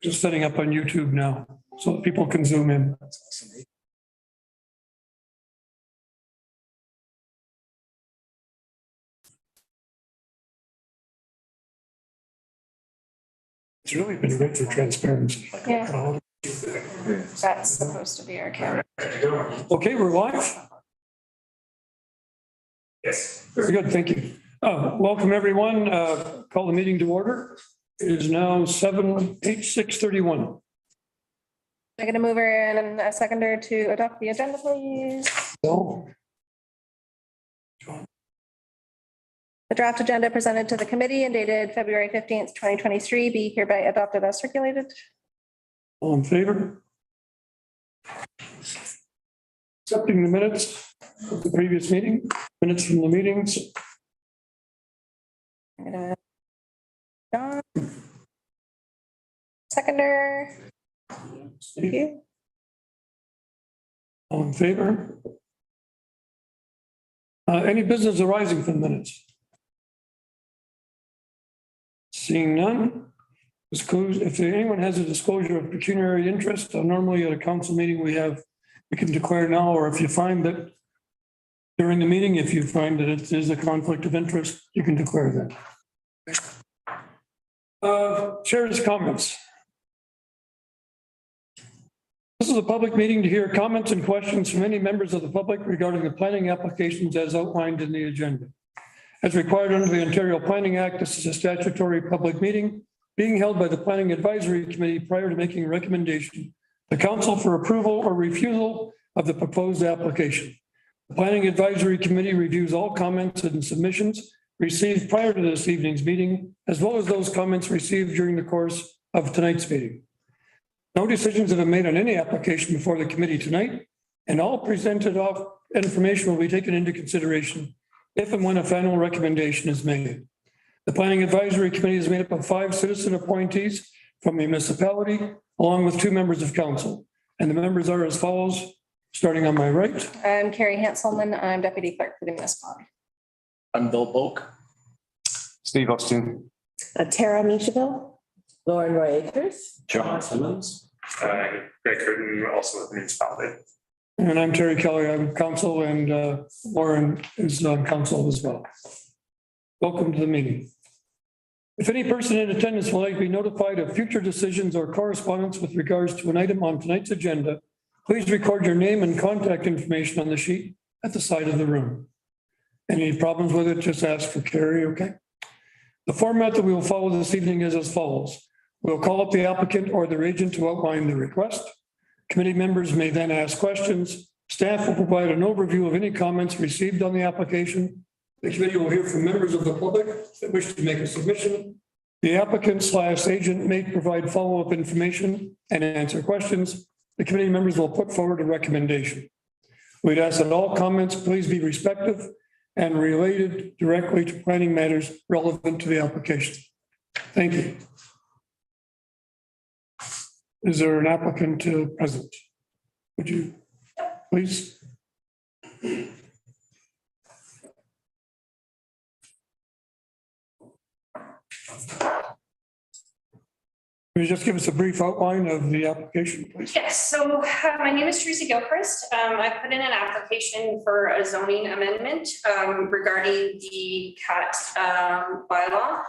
Just setting up on YouTube now so that people can zoom in. It's really been great for transparency. Yeah. That's supposed to be our camera. Okay, we're live. Yes. Very good, thank you. Welcome, everyone. Call the meeting to order. It is now 6:31. I'm going to move her and a seconder to adopt the agenda, please. So, The draft agenda presented to the committee and dated February 15th, 2023 be hereby adopted as circulated. all in favor? Accepting the minutes of the previous meeting, minutes from the meetings. I'm gonna John. Seconder. Thank you. All in favor? Any business arising from minutes? Seeing none. If anyone has a disclosure of pecuniary interest, normally at a council meeting we can declare now, or if you find that during the meeting, if you find that it is a conflict of interest, you can declare that. Chair's comments. This is a public meeting to hear comments and questions from any members of the public regarding the planning applications as outlined in the agenda. As required under the Ontario Planning Act, this is a statutory public meeting being held by the Planning Advisory Committee prior to making a recommendation to council for approval or refusal of the proposed application. The Planning Advisory Committee reviews all comments and submissions received prior to this evening's meeting, as well as those comments received during the course of tonight's meeting. No decisions have been made on any application before the committee tonight, and all presented information will be taken into consideration if and when a final recommendation is made. The Planning Advisory Committee is made up of 5 citizen appointees from the municipality, along with 2 members of council. And the members are as follows, starting on my right. I'm Carrie Hanselman. I'm deputy clerk for the municipality. I'm Bill Polk. Steve Austin. Tara Michaville. Lauren Roy Akers. John Simmons. Greg Curtin, also with the municipality. And I'm Terry Kelly. I'm council, and Lauren is on council as well. Welcome to the meeting. If any person in attendance would like to be notified of future decisions or correspondence with regards to an item on tonight's agenda, please record your name and contact information on the sheet at the side of the room. Any problems with it, just ask for Carrie, okay? The format that we will follow this evening is as follows. We'll call up the applicant or their agent to outline the request. Committee members may then ask questions. Staff will provide an overview of any comments received on the application. The committee will hear from members of the public that wish to make a submission. The applicant/agent may provide follow-up information and answer questions. The committee members will put forward a recommendation. We'd ask that all comments please be respectful and related directly to planning matters relevant to the application. Thank you. Is there an applicant present? Would you please? Can you just give us a brief outline of the application, please? Yes, so my name is Teresa Gilchrist. I put in an application for a zoning amendment regarding the cat bylaw.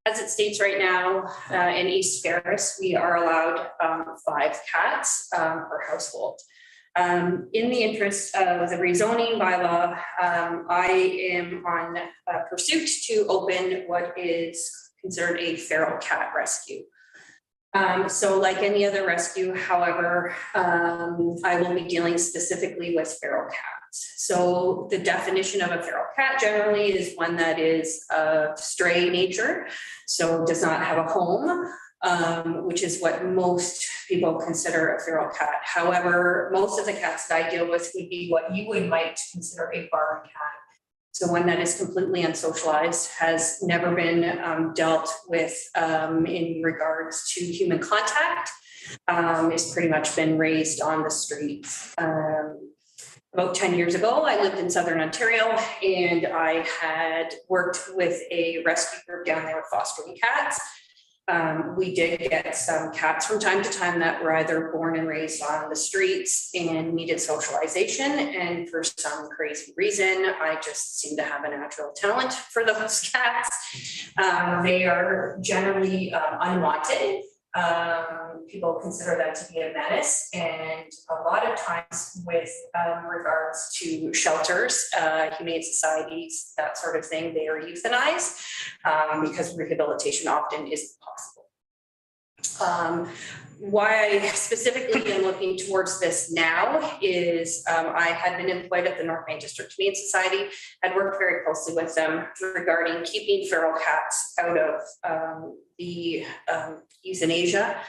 As it states right now in East Ferris, we are allowed 5 cats per household. In the interest of the rezoning bylaw, I am on pursuit to open what is considered a feral cat rescue. So like any other rescue, however, I will be dealing specifically with feral cats. So the definition of a feral cat generally is one that is of stray nature, so does not have a home, which is what most people consider a feral cat. However, most of the cats that I deal with would be what you might consider a barn cat. So one that is completely unsocialized, has never been dealt with in regards to human contact, has pretty much been raised on the streets. About 10 years ago, I lived in Southern Ontario and I had worked with a rescue group down there fostering cats. We did get some cats from time to time that were either born and raised on the streets and needed socialization. And for some crazy reason, I just seem to have a natural talent for those cats. They are generally unwanted. People consider that to be a menace, and a lot of times with regards to shelters, humane societies, that sort of thing, they are euthanized because rehabilitation often isn't possible. Why I specifically am looking towards this now is I had been employed at the North Main District Humane Society. I'd worked very closely with them regarding keeping feral cats out of the euthanasia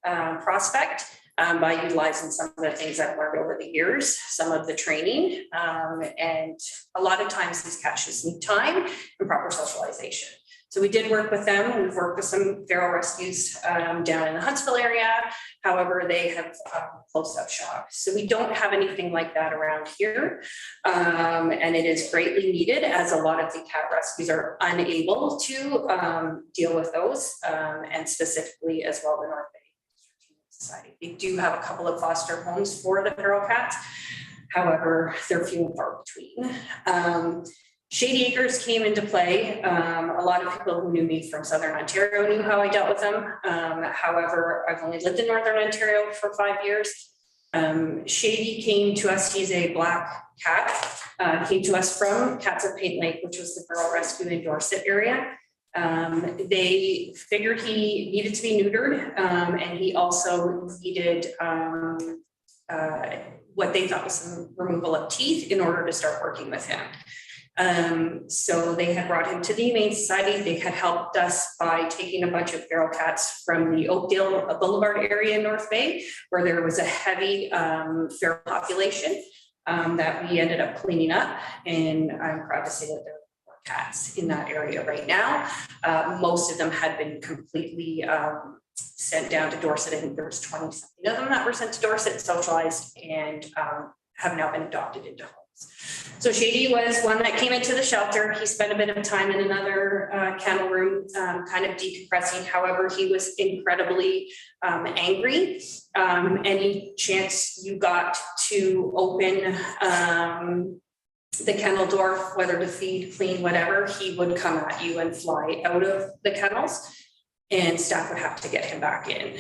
prospect by utilizing some of the things I've learned over the years, some of the training, and a lot of times these cats just need time and proper socialization. So we did work with them. We've worked with some feral rescues down in the Huntsville area. However, they have closed up shop. So we don't have anything like that around here. And it is greatly needed, as a lot of the cat rescues are unable to deal with those, and specifically as well the North Bay Society. They do have a couple of foster homes for the feral cats. However, they're few and far between. Shady Acres came into play. A lot of people who knew me from Southern Ontario knew how I dealt with them. However, I've only lived in Northern Ontario for 5 years. Shady came to us, he's a black cat, came to us from Cats of Paint Lake, which was the feral rescue in Dorset area. They figured he needed to be neutered, and he also needed what they thought was some removal of teeth in order to start working with him. So they had brought him to the Humane Society. They had helped us by taking a bunch of feral cats from the Oakdale Boulevard area in North Bay, where there was a heavy feral population that we ended up cleaning up. And I'm proud to say that there are more cats in that area right now. Most of them had been completely sent down to Dorset. I think there was 20 something of them that were sent to Dorset, socialized, and have now been adopted into homes. So Shady was one that came into the shelter. He spent a bit of time in another kennel room, kind of decompressing. However, he was incredibly angry. Any chance you got to open the kennel door, whether to feed, clean, whatever, he would come at you and fly out of the kennels, and staff would have to get him back in.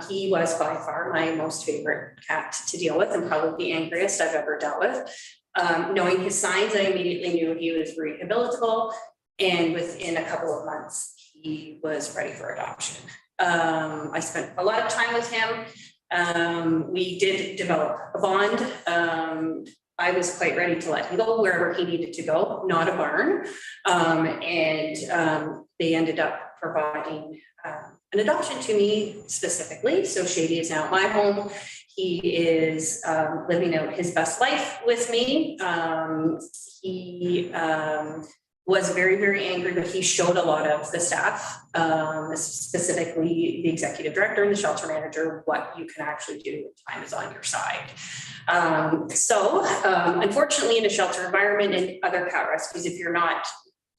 He was by far my most favorite cat to deal with, and probably the angriest I've ever dealt with. Knowing his signs, I immediately knew he was rehabilitable, and within a couple of months, he was ready for adoption. I spent a lot of time with him. We did develop a bond. I was quite ready to let him go wherever he needed to go, not a barn. They ended up providing an adoption to me specifically. So Shady is now at my home. He is living out his best life with me. He was very, very angry, but he showed a lot of the staff, specifically the executive director and the shelter manager, what you can actually do when time is on your side. Unfortunately, in a shelter environment and other cat rescues, if you're not,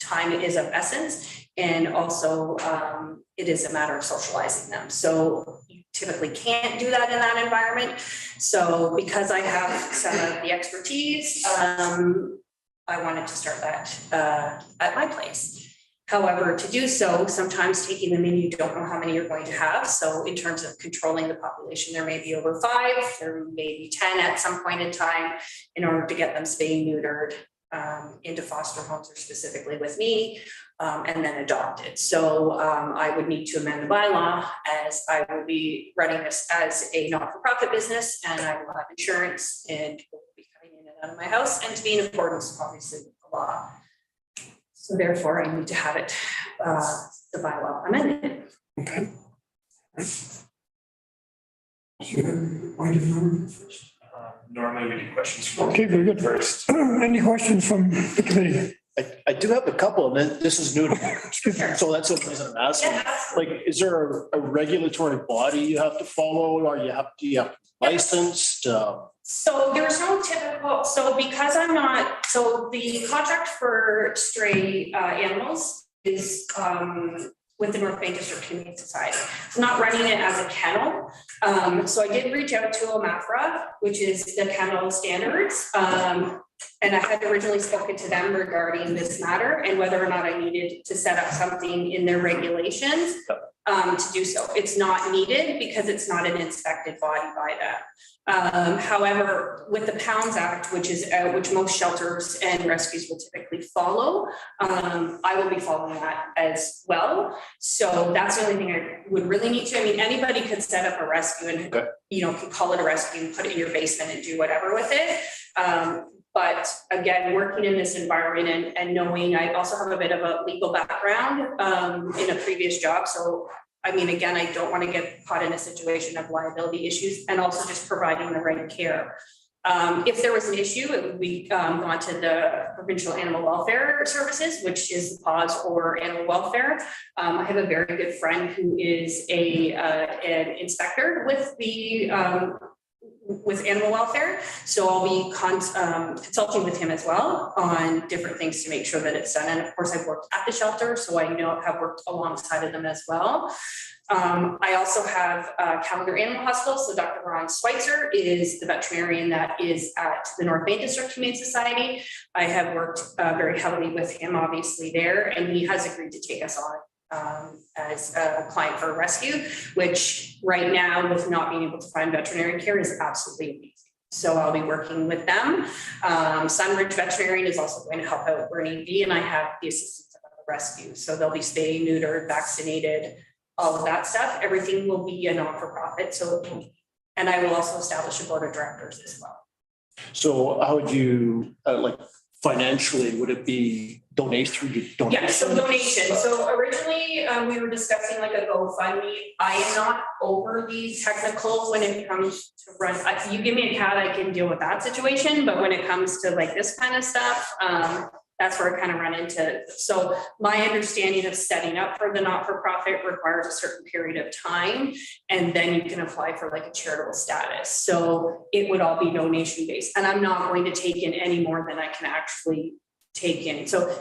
time is of essence. And also it is a matter of socializing them. So you typically can't do that in that environment. So because I have some of the expertise, I wanted to start that at my place. However, to do so, sometimes taking them in, you don't know how many you're going to have. So in terms of controlling the population, there may be over 5, there may be 10 at some point in time in order to get them spayed, neutered, into foster homes or specifically with me, and then adopted. So I would need to amend the bylaw, as I will be running this as a not-for-profit business, and I will have insurance and will be coming in and out of my house, and to be in accordance, obviously, with the law. So therefore, I need to have it, the bylaw amended. Okay. Why did you first? Normally we do questions from. Okay, very good. First. Any questions from the committee? I do have a couple, and this is new to me, so that's what I'm asking. Like, is there a regulatory body you have to follow, or do you have to be licensed? So there's no typical, so because I'm not, so the contract for stray animals is with the North Bay District Humane Society. I'm not running it as a kennel. So I did reach out to OMAFRA, which is the kennel standards. And I had originally spoken to them regarding this matter and whether or not I needed to set up something in their regulations to do so. It's not needed because it's not an inspected body by them. However, with the Pounds Act, which most shelters and rescues will typically follow, I will be following that as well. So that's the only thing I would really need to. I mean, anybody could set up a rescue and can call it a rescue and put it in your basement and do whatever with it. But again, working in this environment and knowing I also have a bit of a legal background in a previous job. So, I mean, again, I don't want to get caught in a situation of liability issues and also just providing the right care. If there was an issue, it would be gone to the Provincial Animal Welfare Services, which is the PAWS or Animal Welfare. I have a very good friend who is an inspector with the with animal welfare. So I'll be consulting with him as well on different things to make sure that it's done. And of course I've worked at the shelter, so I have worked alongside of them as well. I also have Calendar Animal Hospital. So Dr. Ron Schweitzer is the veterinarian that is at the North Bay District Humane Society. I have worked very heavily with him obviously there, and he has agreed to take us on as a client for a rescue, which right now with not being able to find veterinary care is absolutely amazing. So I'll be working with them. Sunridge Veterinarian is also going to help out where need be, and I have the assistance of the rescue. So they'll be spayed, neutered, vaccinated, all of that stuff. Everything will be a non-for-profit. So, and I will also establish a board of directors as well. So how would you financially, would it be through donation? Yeah, so donation. So originally we were discussing like a GoFundMe. I am not overly technical when it comes to run. You give me a cat, I can deal with that situation. But when it comes to like this kind of stuff, that's where I kind of run into. So my understanding of setting up for the not-for-profit requires a certain period of time, and then you can apply for like a charitable status. So it would all be donation based, and I'm not going to take in any more than I can actually take in. So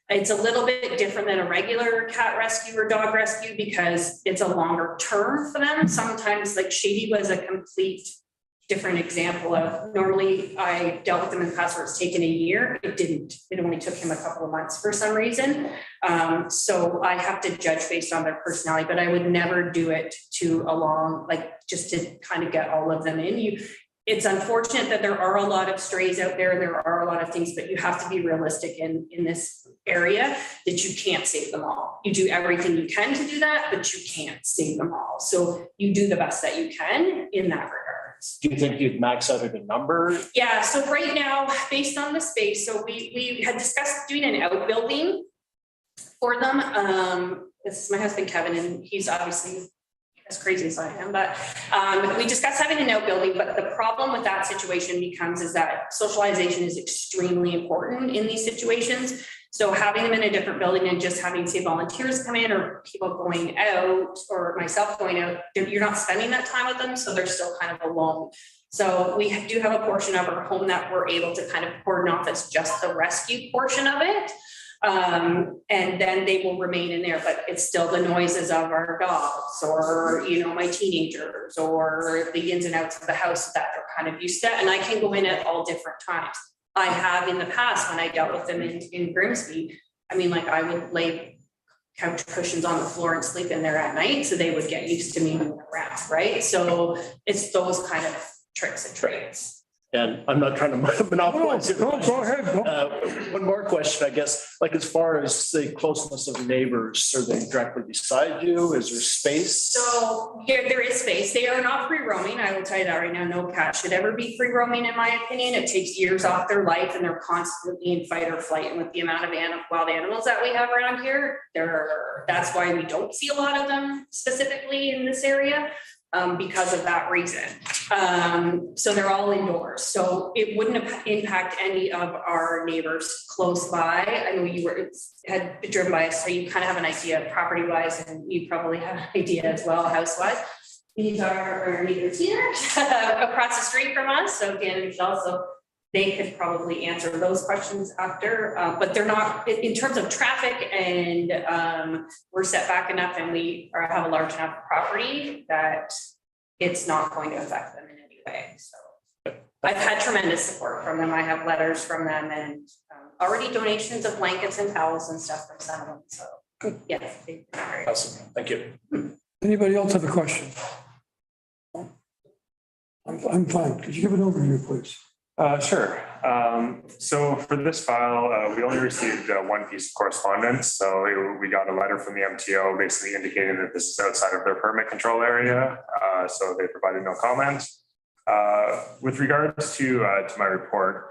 it's a little bit different than a regular cat rescue or dog rescue because it's a longer term for them. Sometimes like Shady was a complete different example of normally I dealt with them in the past where it's taken a year. It didn't. It only took him a couple of months for some reason. So I have to judge based on their personality, but I would never do it to a long, like just to kind of get all of them in. It's unfortunate that there are a lot of strays out there. There are a lot of things, but you have to be realistic in this area that you can't save them all. You do everything you can to do that, but you can't save them all. So you do the best that you can in that regard. Do you think you'd max out at a number? Yeah, so right now, based on the space, so we had discussed doing an outbuilding for them. This is my husband, Kevin, and he's obviously as crazy as I am, but we discussed having an outbuilding, but the problem with that situation is that socialization is extremely important in these situations. So having them in a different building and just having, say, volunteers come in or people going out or myself going out, you're not spending that time with them. So they're still kind of alone. So we do have a portion of our home that we're able to kind of cordon off as just the rescue portion of it. And then they will remain in there, but it's still the noises of our dogs or, my teenagers or the ins and outs of the house that they're kind of used to. And I can go in at all different times. I have in the past when I dealt with them in Grimsby. I mean, like I would lay couch cushions on the floor and sleep in there at night. So they would get used to me moving around, right? So it's those kind of tricks and trades. And I'm not trying to monopolize it. No, go ahead. One more question, I guess, like as far as the closeness of neighbors, are they directly beside you? Is there space? So there is space. They are not free roaming. I will tell you that right now. No cat should ever be free roaming, in my opinion. It takes years off their life and they're constantly in fight or flight. And with the amount of wild animals that we have around here, that's why we don't see a lot of them specifically in this area. Because of that reason. So they're all indoors. So it wouldn't impact any of our neighbors close by. I know you had driven by us, so you kind of have an idea property wise, and you probably have an idea as well house wise. These are our neighbors here across the street from us. So again, it's also they could probably answer those questions after, but they're not, in terms of traffic and we're set back enough and we have a large enough property that it's not going to affect them in any way, so. I've had tremendous support from them. I have letters from them and already donations of blankets and towels and stuff from some of them, so. Good. Yes. they've been very- Awesome. Thank you. Anybody else have a question? I'm fine. Could you give an overview, please? Sure. So for this file, we only received one piece of correspondence. So we got a letter from the MTO basically indicating that this is outside of their permit control area. So they provided no comment. With regards to my report,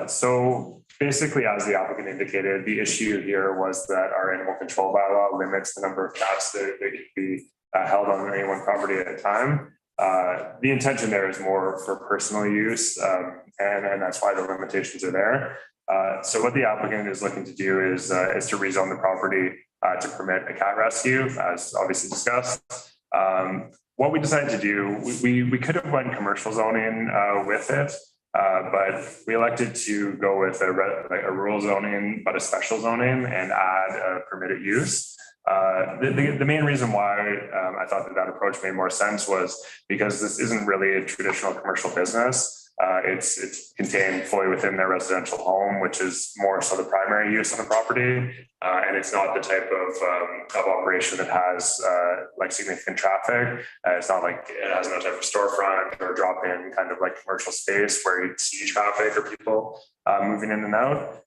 so basically, as the applicant indicated, the issue here was that our animal control bylaw limits the number of cats that can be held on any one property at a time. The intention there is more for personal use, and that's why the limitations are there. So what the applicant is looking to do is to rezone the property to permit a cat rescue, as obviously discussed. What we decided to do, we could have went commercial zoning with it, but we elected to go with a rural zoning, but a special zoning and add a permitted use. The main reason why I thought that approach made more sense was because this isn't really a traditional commercial business. It's contained fully within their residential home, which is more so the primary use on the property. And it's not the type of operation that has like significant traffic. It's not like it has no type of storefront or drop-in kind of like commercial space where you see traffic or people moving in and out.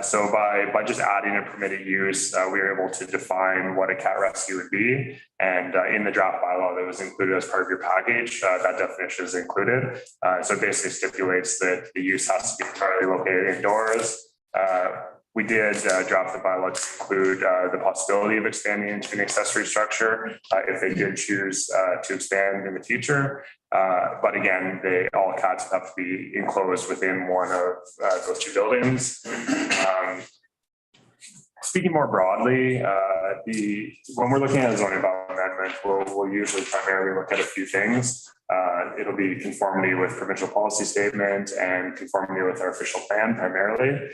So by just adding a permitted use, we were able to define what a cat rescue would be. And in the draft bylaw that was included as part of your package, that definition is included. So it basically stipulates that the use has to be entirely located indoors. We did draft the bylaw to include the possibility of expanding into an accessory structure if they did choose to expand in the future. But again, all cats have to be enclosed within one of those two buildings. Speaking more broadly, when we're looking at a zoning bylaw amendment, we'll usually primarily look at a few things. It'll be conformity with provincial policy statement and conformity with our official plan primarily.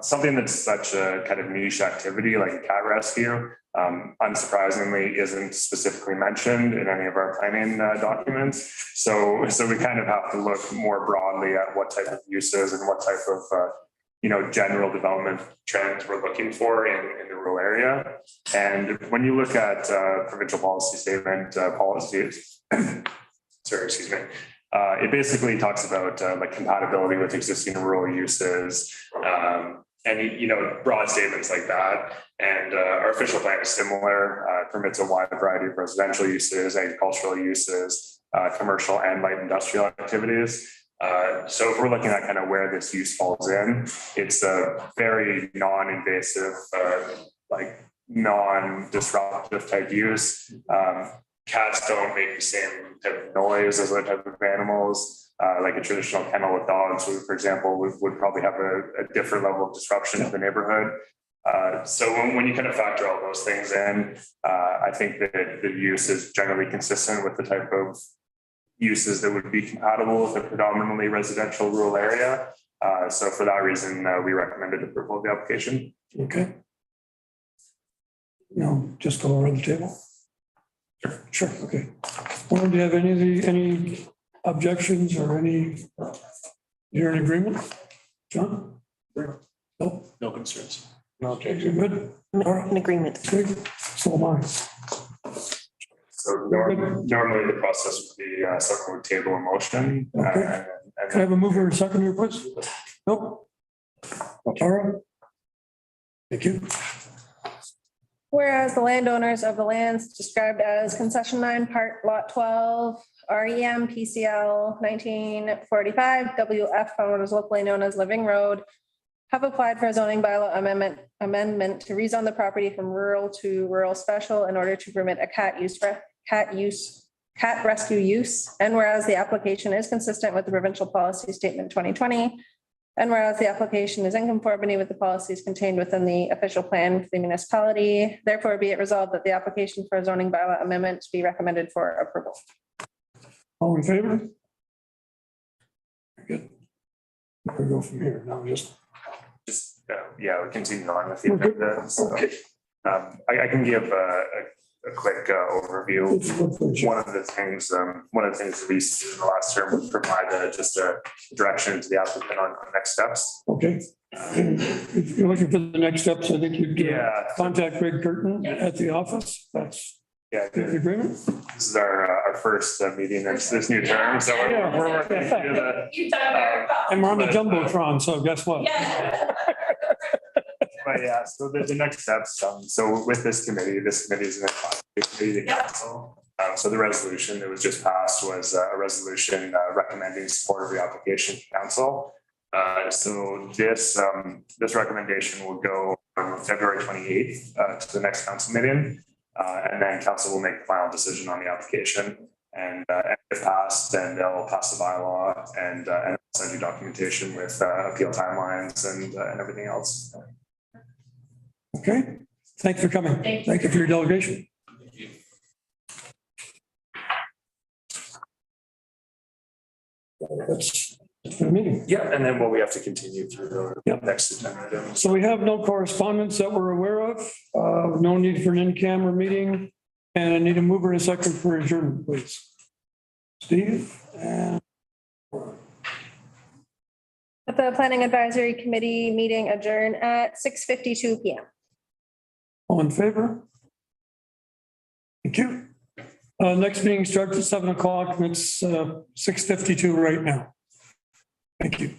Something that's such a kind of niche activity like a cat rescue, unsurprisingly, isn't specifically mentioned in any of our planning documents. So we kind of have to look more broadly at what type of uses and what type of general development trends we're looking for in the rural area. And when you look at provincial policy statement policies, sorry, excuse me. It basically talks about like compatibility with existing rural uses and, broad statements like that. And our official plan is similar, permits a wide variety of residential uses, agricultural uses, commercial and light industrial activities. So if we're looking at kind of where this use falls in, it's a very non-invasive, like non-disruptive type use. Cats don't make the same type of noise as other type of animals. Like a traditional kennel with dogs, for example, would probably have a different level of disruption to the neighborhood. So when you kind of factor all those things in, I think that the use is generally consistent with the type of uses that would be compatible with a predominantly residential rural area. So for that reason, we recommended approval of the application. Okay. No, just go around the table. Sure. Okay. Lauren, do you have any objections or you're in agreement? John? No? No concerns. Okay, you're good. I'm in agreement. Okay. So am I. So normally the process would be someone would table a motion. Okay. And Can I have a mover and seconder, please? Nope. Tara? Thank you. Whereas the landowners of the lands described as concession 9 part lot 12, REM PCL 1945, WF, what is locally known as Living Road, have applied for a zoning bylaw amendment to rezone the property from rural to rural special in order to permit a cat rescue use. And whereas the application is consistent with the provincial policy statement 2020, and whereas the application is in conformity with the policies contained within the official plan for the municipality, therefore be it resolved that the application for a zoning bylaw amendment be recommended for approval. All in favor? Very good. We go from here. Now just. Yeah, we continue on with the Okay. agenda. So, I can give a quick overview. One of the things that we used to do in the last term was provide just a direction to the applicant on next steps. Okay. If you're looking for the next steps, I think you'd contact Greg Curtin at the office. That's Yeah, the agreement. this is our first meeting in this new term, so we're working through the. You've done very well. And we're on the Jumbotron, so guess what? Yeah. But yeah, so the next steps, so with this committee is an advisory committee to council. So the resolution that was just passed was a resolution recommending support of the application to council. So this recommendation will go on February 28th to the next council meeting. And then council will make the final decision on the application. And if passed, then they'll pass the bylaw and send you documentation with appeal timelines and everything else. Okay, thanks for coming. Thank you for your delegation. That's the meeting. Yeah, and then we have to continue through the Yep. next agenda items. So we have no correspondence that we're aware of. No need for an in-camera meeting. And I need a mover and a second for adjournment, please. Steve and The Planning Advisory Committee meeting adjourned at 6:52 PM. all in favor? Thank you. Next meeting starts at 7 o'clock and it's 6:52 right now. Thank you.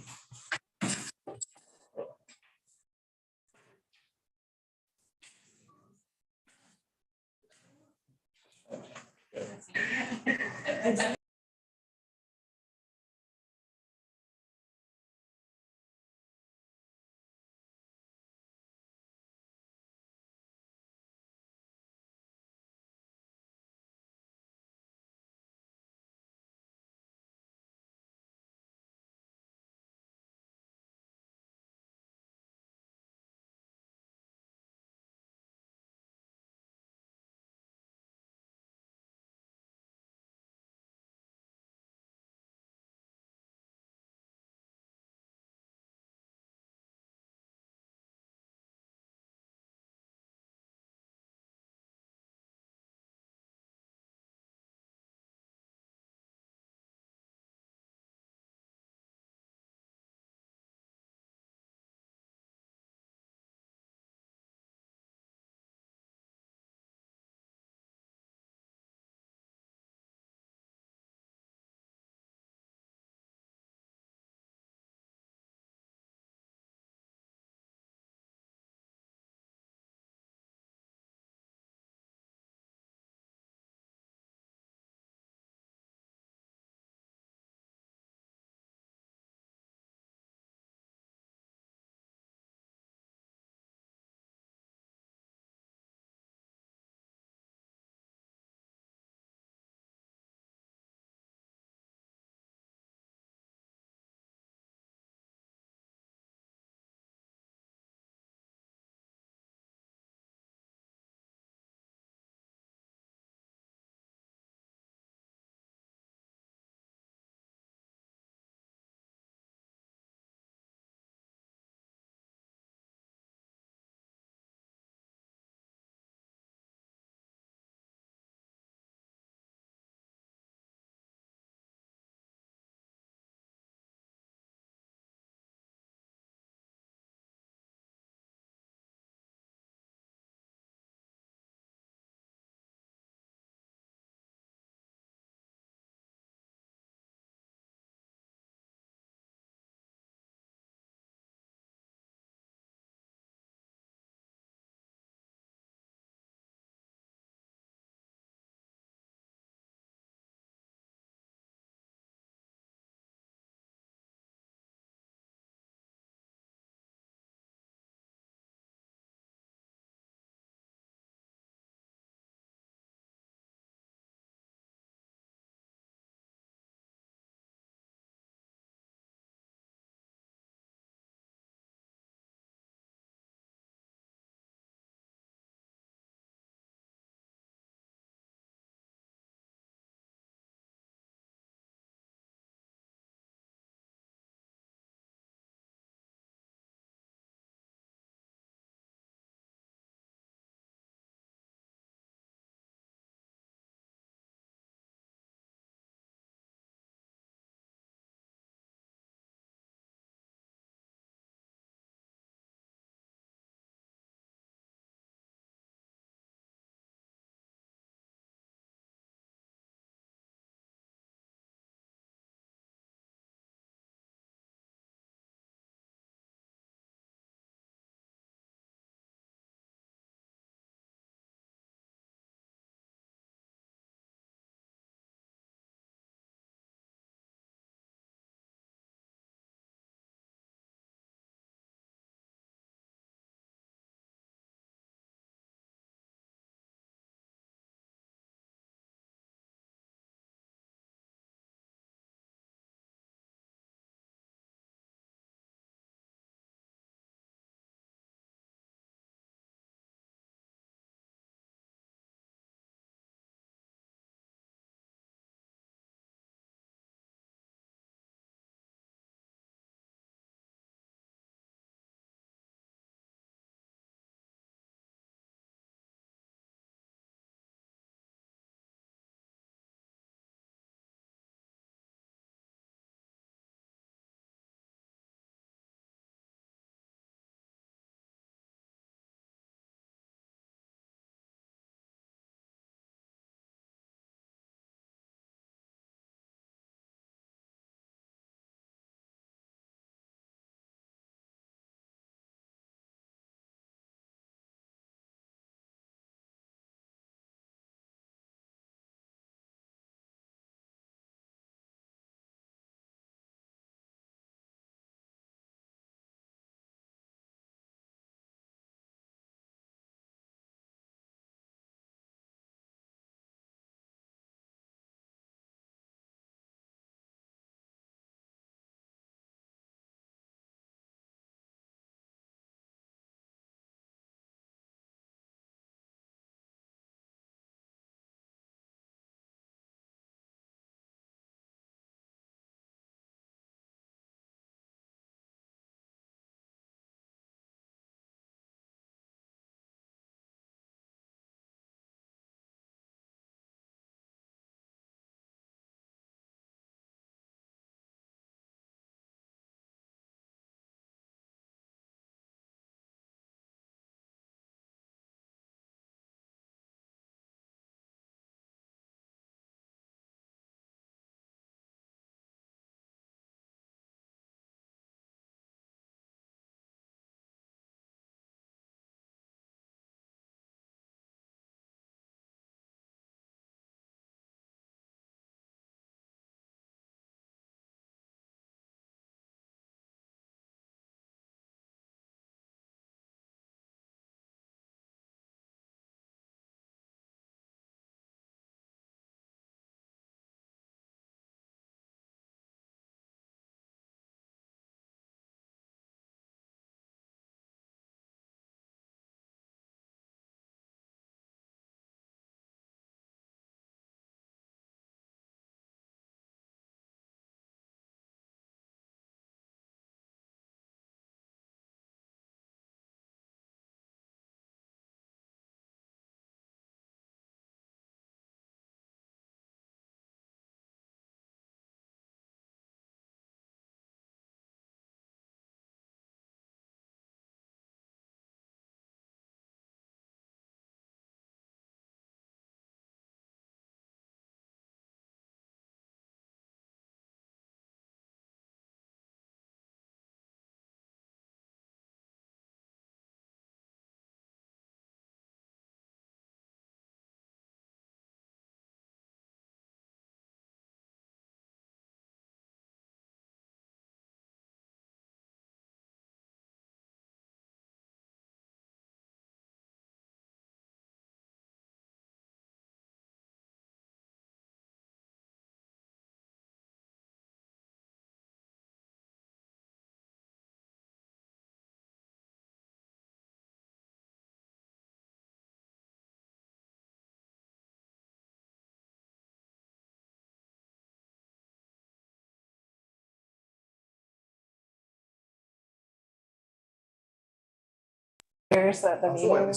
There's the meeting.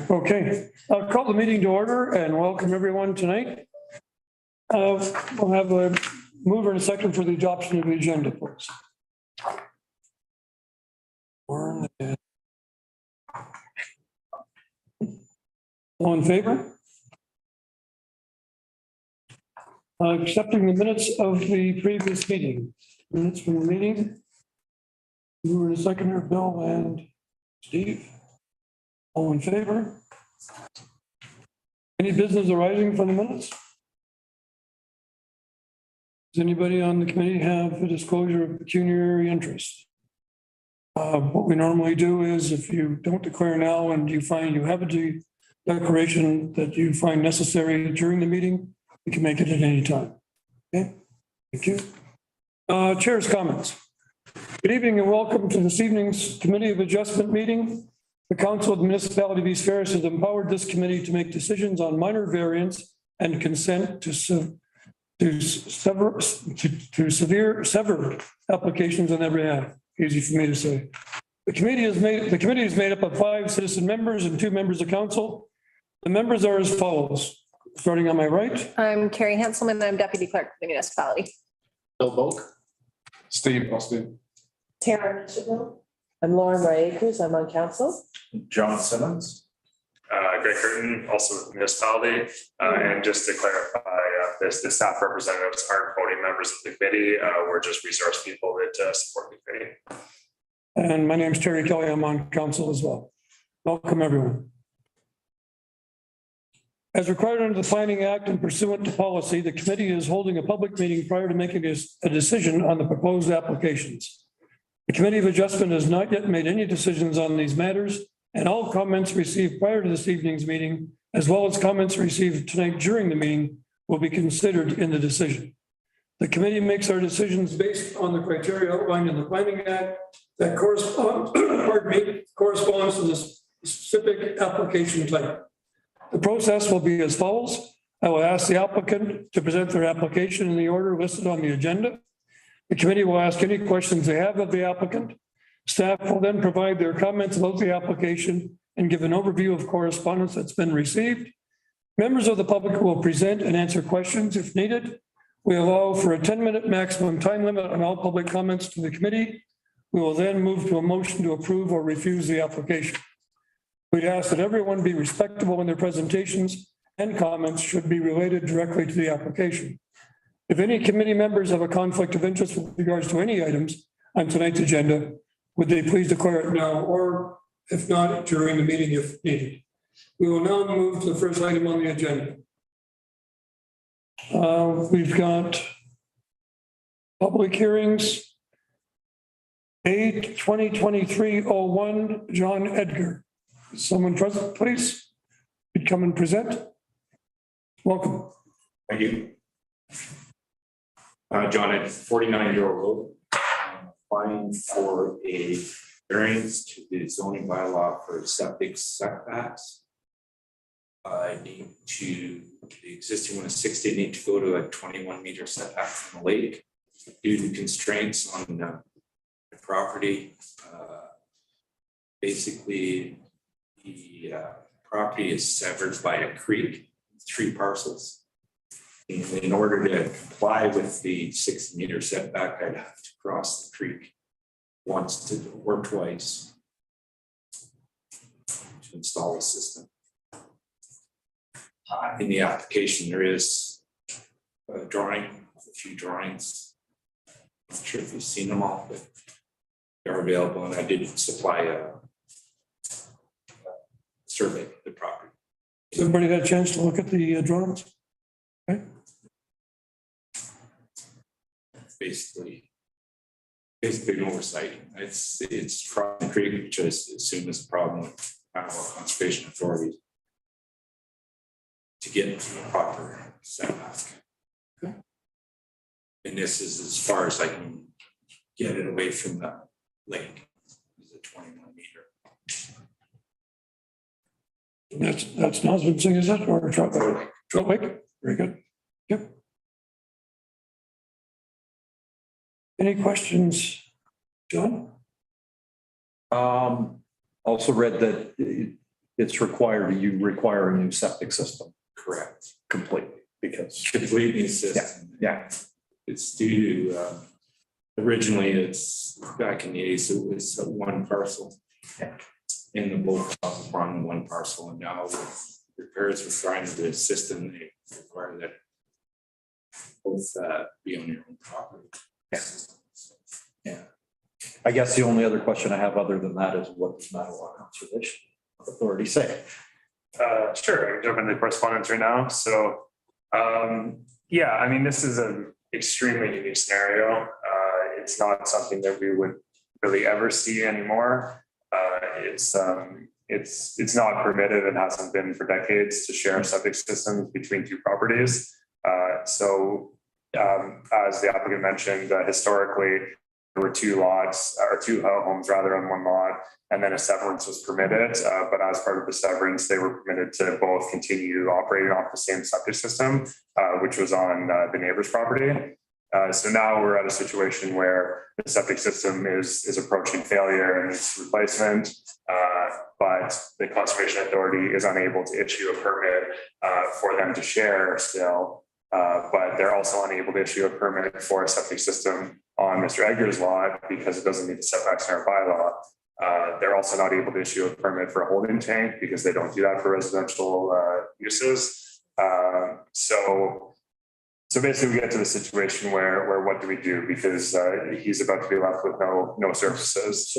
Okay, I'll call the meeting to order and welcome everyone tonight. We'll have a mover and a second for the adoption of the agenda, please. All in favor? Accepting the minutes of the previous meeting. Minutes from the meeting. Mover and a seconder, Bill and Steve. All in favor? Any business arising from the minutes? Does anybody on the committee have a disclosure of pecuniary interest? What we normally do is if you don't declare now and you find you have a declaration that you find necessary during the meeting, you can make it at any time. Okay, thank you. Chair's comments. Good evening and welcome to this evening's Committee of Adjustment meeting. The Council of the Municipality of East Ferris has empowered this committee to make decisions on minor variance and consent to sever applications on their behalf. Easy for me to say. The committee is made up of 5 citizen members and 2 members of council. The members are as follows. Starting on my right. I'm Carrie Hanselman. I'm deputy clerk for the municipality. Bill Boak. Steve Austin. Tara Mitchell. I'm Lauren Ray-Akers. I'm on council. John Simmons. Greg Curtin, also with the municipality. And just to clarify, the staff representatives aren't voting members of the committee. We're just resource people that support the committee. And my name is Terry Kelly. I'm on council as well. Welcome, everyone. As required under the Planning Act and pursuant to policy, the committee is holding a public meeting prior to making a decision on the proposed applications. The Committee of Adjustment has not yet made any decisions on these matters, and all comments received prior to this evening's meeting, as well as comments received tonight during the meeting, will be considered in the decision. The committee makes our decisions based on the criteria outlined in the Planning Act that corresponds to the specific application type. The process will be as follows. I will ask the applicant to present their application in the order listed on the agenda. The committee will ask any questions they have of the applicant. Staff will then provide their comments about the application and give an overview of correspondence that's been received. Members of the public will present and answer questions if needed. We allow for a 10-minute maximum time limit on all public comments to the committee. We will then move to a motion to approve or refuse the application. We'd ask that everyone be respectful in their presentations and comments should be related directly to the application. If any committee members have a conflict of interest with regards to any items on tonight's agenda, would they please declare it now, or if not, during the meeting if needed. We will now move to the first item on the agenda. We've got public hearings. 8/2023-01, John Edgar. Someone present, please. You'd come and present. Welcome. Thank you. John, at 49-year-old, applying for a variance to the zoning bylaw for septic setbacks. I need to, the existing one is 60, need to go to a 21-meter setback from the lake due to constraints on the property. Basically, the property is severed by a creek, 3 parcels. In order to comply with the 60-meter setback, I'd have to cross the creek once or twice to install the system. In the application, there is a drawing, a few drawings. I'm not sure if you've seen them all, but they're available, and I did supply a survey of the property. Has everybody had a chance to look at the drawings? Okay. Basically an oversight. It's from the creek, which I assume is a problem with conservation authorities to get to the proper setback. Okay. And this is as far as I can get it away from the lake. It's a 21 meter. That's Nosbin, is that, or Trout Lake? Very good. Yep. Any questions, John? Also read that it's required, you require a new septic system Correct. completely because. Complete new system. Yeah. It's due to, originally it's back in the eighties, it was one parcel. In the both houses were on one parcel, and now with repairs we're trying to do a system, they require that both be on your own property. Yeah. I guess the only other question I have other than that is what does Mattawa Conservation Authority say? Sure, I can jump into correspondence right now. So, yeah, I mean, this is an extremely unique scenario. It's not something that we would really ever see anymore. It's not permitted and hasn't been for decades to share septic systems between two properties. So, as the applicant mentioned, historically, there were two lots or two homes rather on one lot, and then a severance was permitted. But as part of the severance, they were permitted to both continue operating off the same septic system, which was on the neighbor's property. So now we're at a situation where the septic system is approaching failure and its replacement, but the Conservation Authority is unable to issue a permit for them to share still. But they're also unable to issue a permit for a septic system on Mr. Edgar's lot because it doesn't meet the setbacks in our bylaw. They're also not able to issue a permit for a holding tank because they don't do that for residential uses. So basically we get to the situation where what do we do? Because he's about to be left with no services.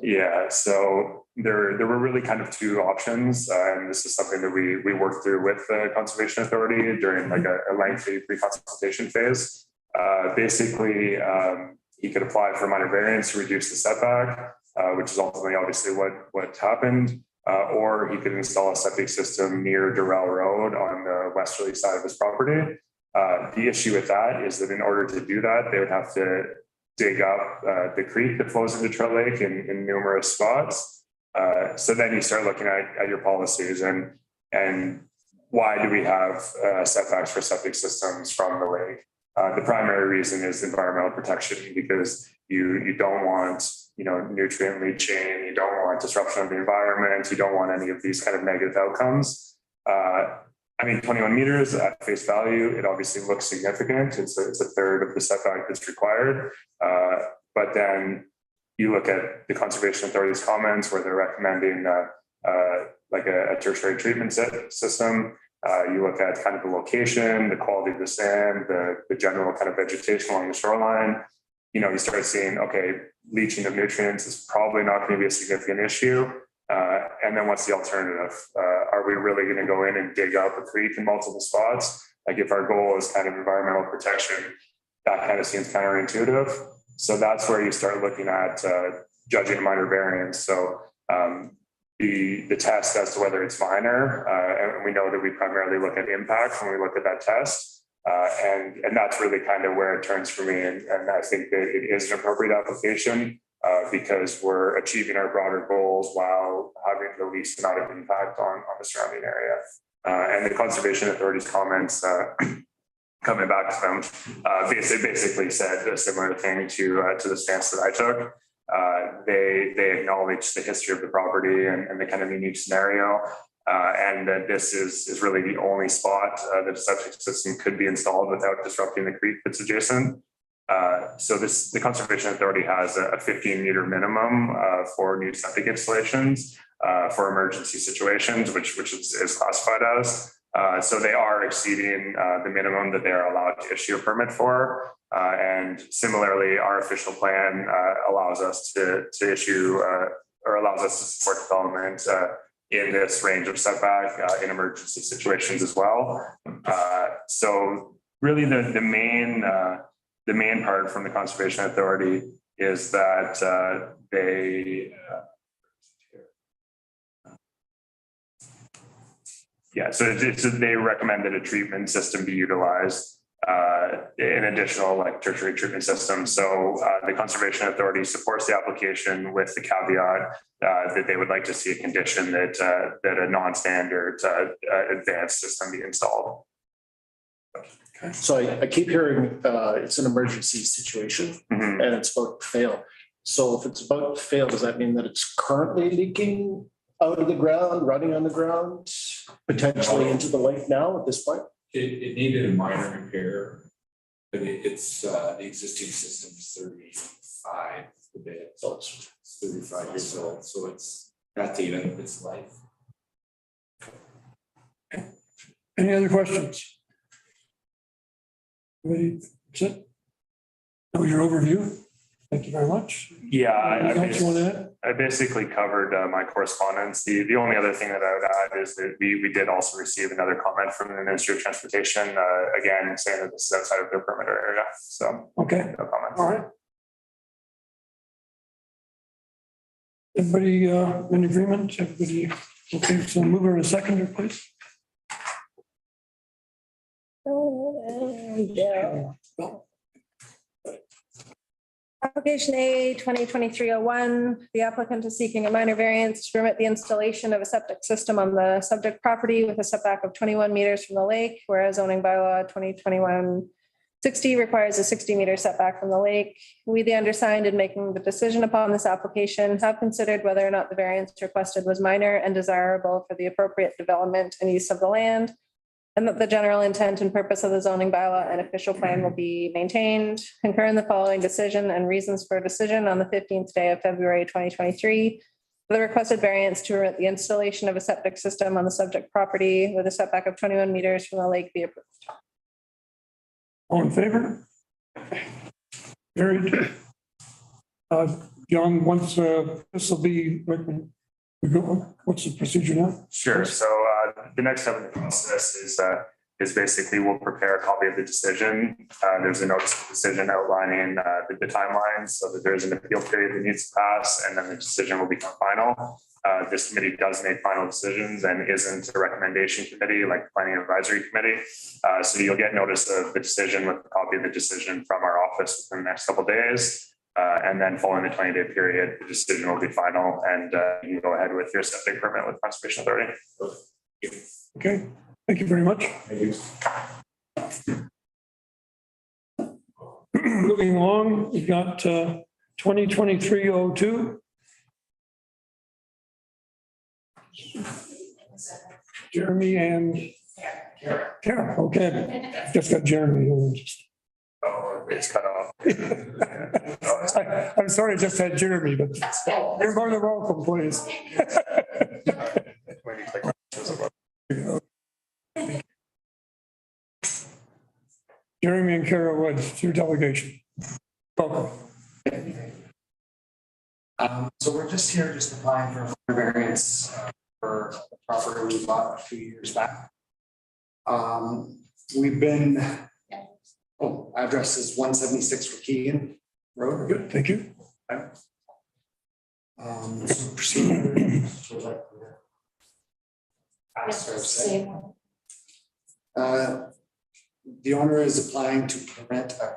Yeah, so there were really kind of two options. And this is something that we worked through with the Conservation Authority during like a lengthy pre-consultation phase. Basically, he could apply for minor variance to reduce the setback, which is ultimately obviously what happened. Or he could install a septic system near Durrell Road on the westerly side of his property. The issue with that is that in order to do that, they would have to dig up the creek that flows into Trail Lake in numerous spots. So then you start looking at your policies and why do we have setbacks for septic systems from the lake? The primary reason is environmental protection because you don't want nutrient leaching, you don't want disruption of the environment, you don't want any of these kind of negative outcomes. 21 meters at face value, it obviously looks significant. It's a third of the setback that's required. But then you look at the Conservation Authority's comments where they're recommending like a tertiary treatment system. You look at kind of the location, the quality of the sand, the general kind of vegetation along the shoreline. You start seeing, okay, leaching of nutrients is probably not going to be a significant issue. And then what's the alternative? Are we really going to go in and dig up a creek in multiple spots? Like if our goal is kind of environmental protection, that kind of seems counterintuitive. So that's where you start looking at judging a minor variance. So the test as to whether it's minor, and we know that we primarily look at impact when we look at that test. And that's really kind of where it turns for me. And I think that it is an appropriate application. Because we're achieving our broader goals while having the least amount of impact on the surrounding area. And the Conservation Authority's comments coming back to them basically said a similar thing to the stance that I took. They acknowledged the history of the property and the kind of unique scenario. And that this is really the only spot that a septic system could be installed without disrupting the creek that's adjacent. So the Conservation Authority has a 15-meter minimum for new septic installations for emergency situations, which is classified as. So they are exceeding the minimum that they are allowed to issue a permit for. And similarly, our official plan allows us to issue or allows us to support development in this range of setback in emergency situations as well. So really the main part from the Conservation Authority is that they they recommend that a treatment system be utilized, an additional like tertiary treatment system. So the Conservation Authority supports the application with the caveat that they would like to see a condition that a non-standard advanced system be installed. So I keep hearing it's an emergency situation and it's about to fail. So if it's about to fail, does that mean that it's currently leaking out of the ground, running on the ground, potentially into the lake now at this point? It needed a minor repair, but it's, the existing system is 35 a bit, so it's 35 years old, so it's at the end of its life. Any other questions? Ready? That's it? That was your overview. Thank you very much. Yeah, Anything else you want to add? I basically covered my correspondence. The only other thing that I would add is that we did also receive another comment from the Ministry of Transportation, again, saying that this is outside of their perimeter area. So, Okay, no comments. all right. Everybody in agreement? Everybody, okay, so mover and a seconder, please. Application A 2023-01, the applicant is seeking a minor variance to permit the installation of a septic system on the subject property with a setback of 21 meters from the lake, whereas zoning bylaw 2021-60 requires a 60-meter setback from the lake. We, the undersigned, in making the decision upon this application, have considered whether or not the variance requested was minor and desirable for the appropriate development and use of the land, and that the general intent and purpose of the zoning bylaw and official plan will be maintained. Concur in the following decision and reasons for decision on the 15th day of February 2023. The requested variance to permit the installation of a septic system on the subject property with a setback of 21 meters from the lake be approved. All in favor? Carried. John, once this will be, what's the procedure now? Sure. So the next step in the process is basically we'll prepare a copy of the decision. There's a notice of decision outlining the timeline so that there's an appeal period that needs to pass, and then the decision will become final. This committee does make final decisions and isn't a recommendation committee like the planning advisory committee. So you'll get notice of the decision with a copy of the decision from our office within the next couple of days. And then following the 20-day period, the decision will be final and you can go ahead with your septic permit with Conservation Authority. Okay, thank you very much. Moving along, we've got 2023-02. Jeremy and Kara, okay. Just got Jeremy. Oh, it's cut off. I'm sorry, I just had Jeremy, but you're more than welcome, please. Jeremy and Kara Woods, it's your delegation. Welcome. So we're just here just applying for a variance for the property we bought a few years back. We've been, address is 176 Waukegan Road. Good, thank you. So procedure. The owner is applying to permit a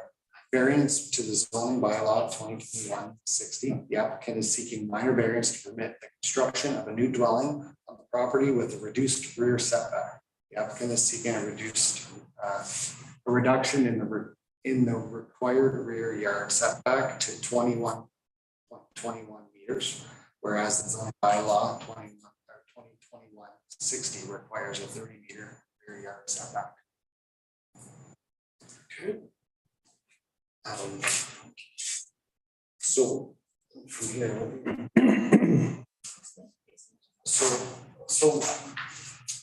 variance to the zoning bylaw 2021-60. The applicant is seeking minor variance to permit the construction of a new dwelling on the property with a reduced rear setback. The applicant is seeking a reduction in the required rear yard setback to 21.21 meters, whereas the zoning bylaw 2021-60 requires a 30-meter rear yard setback. So from here, so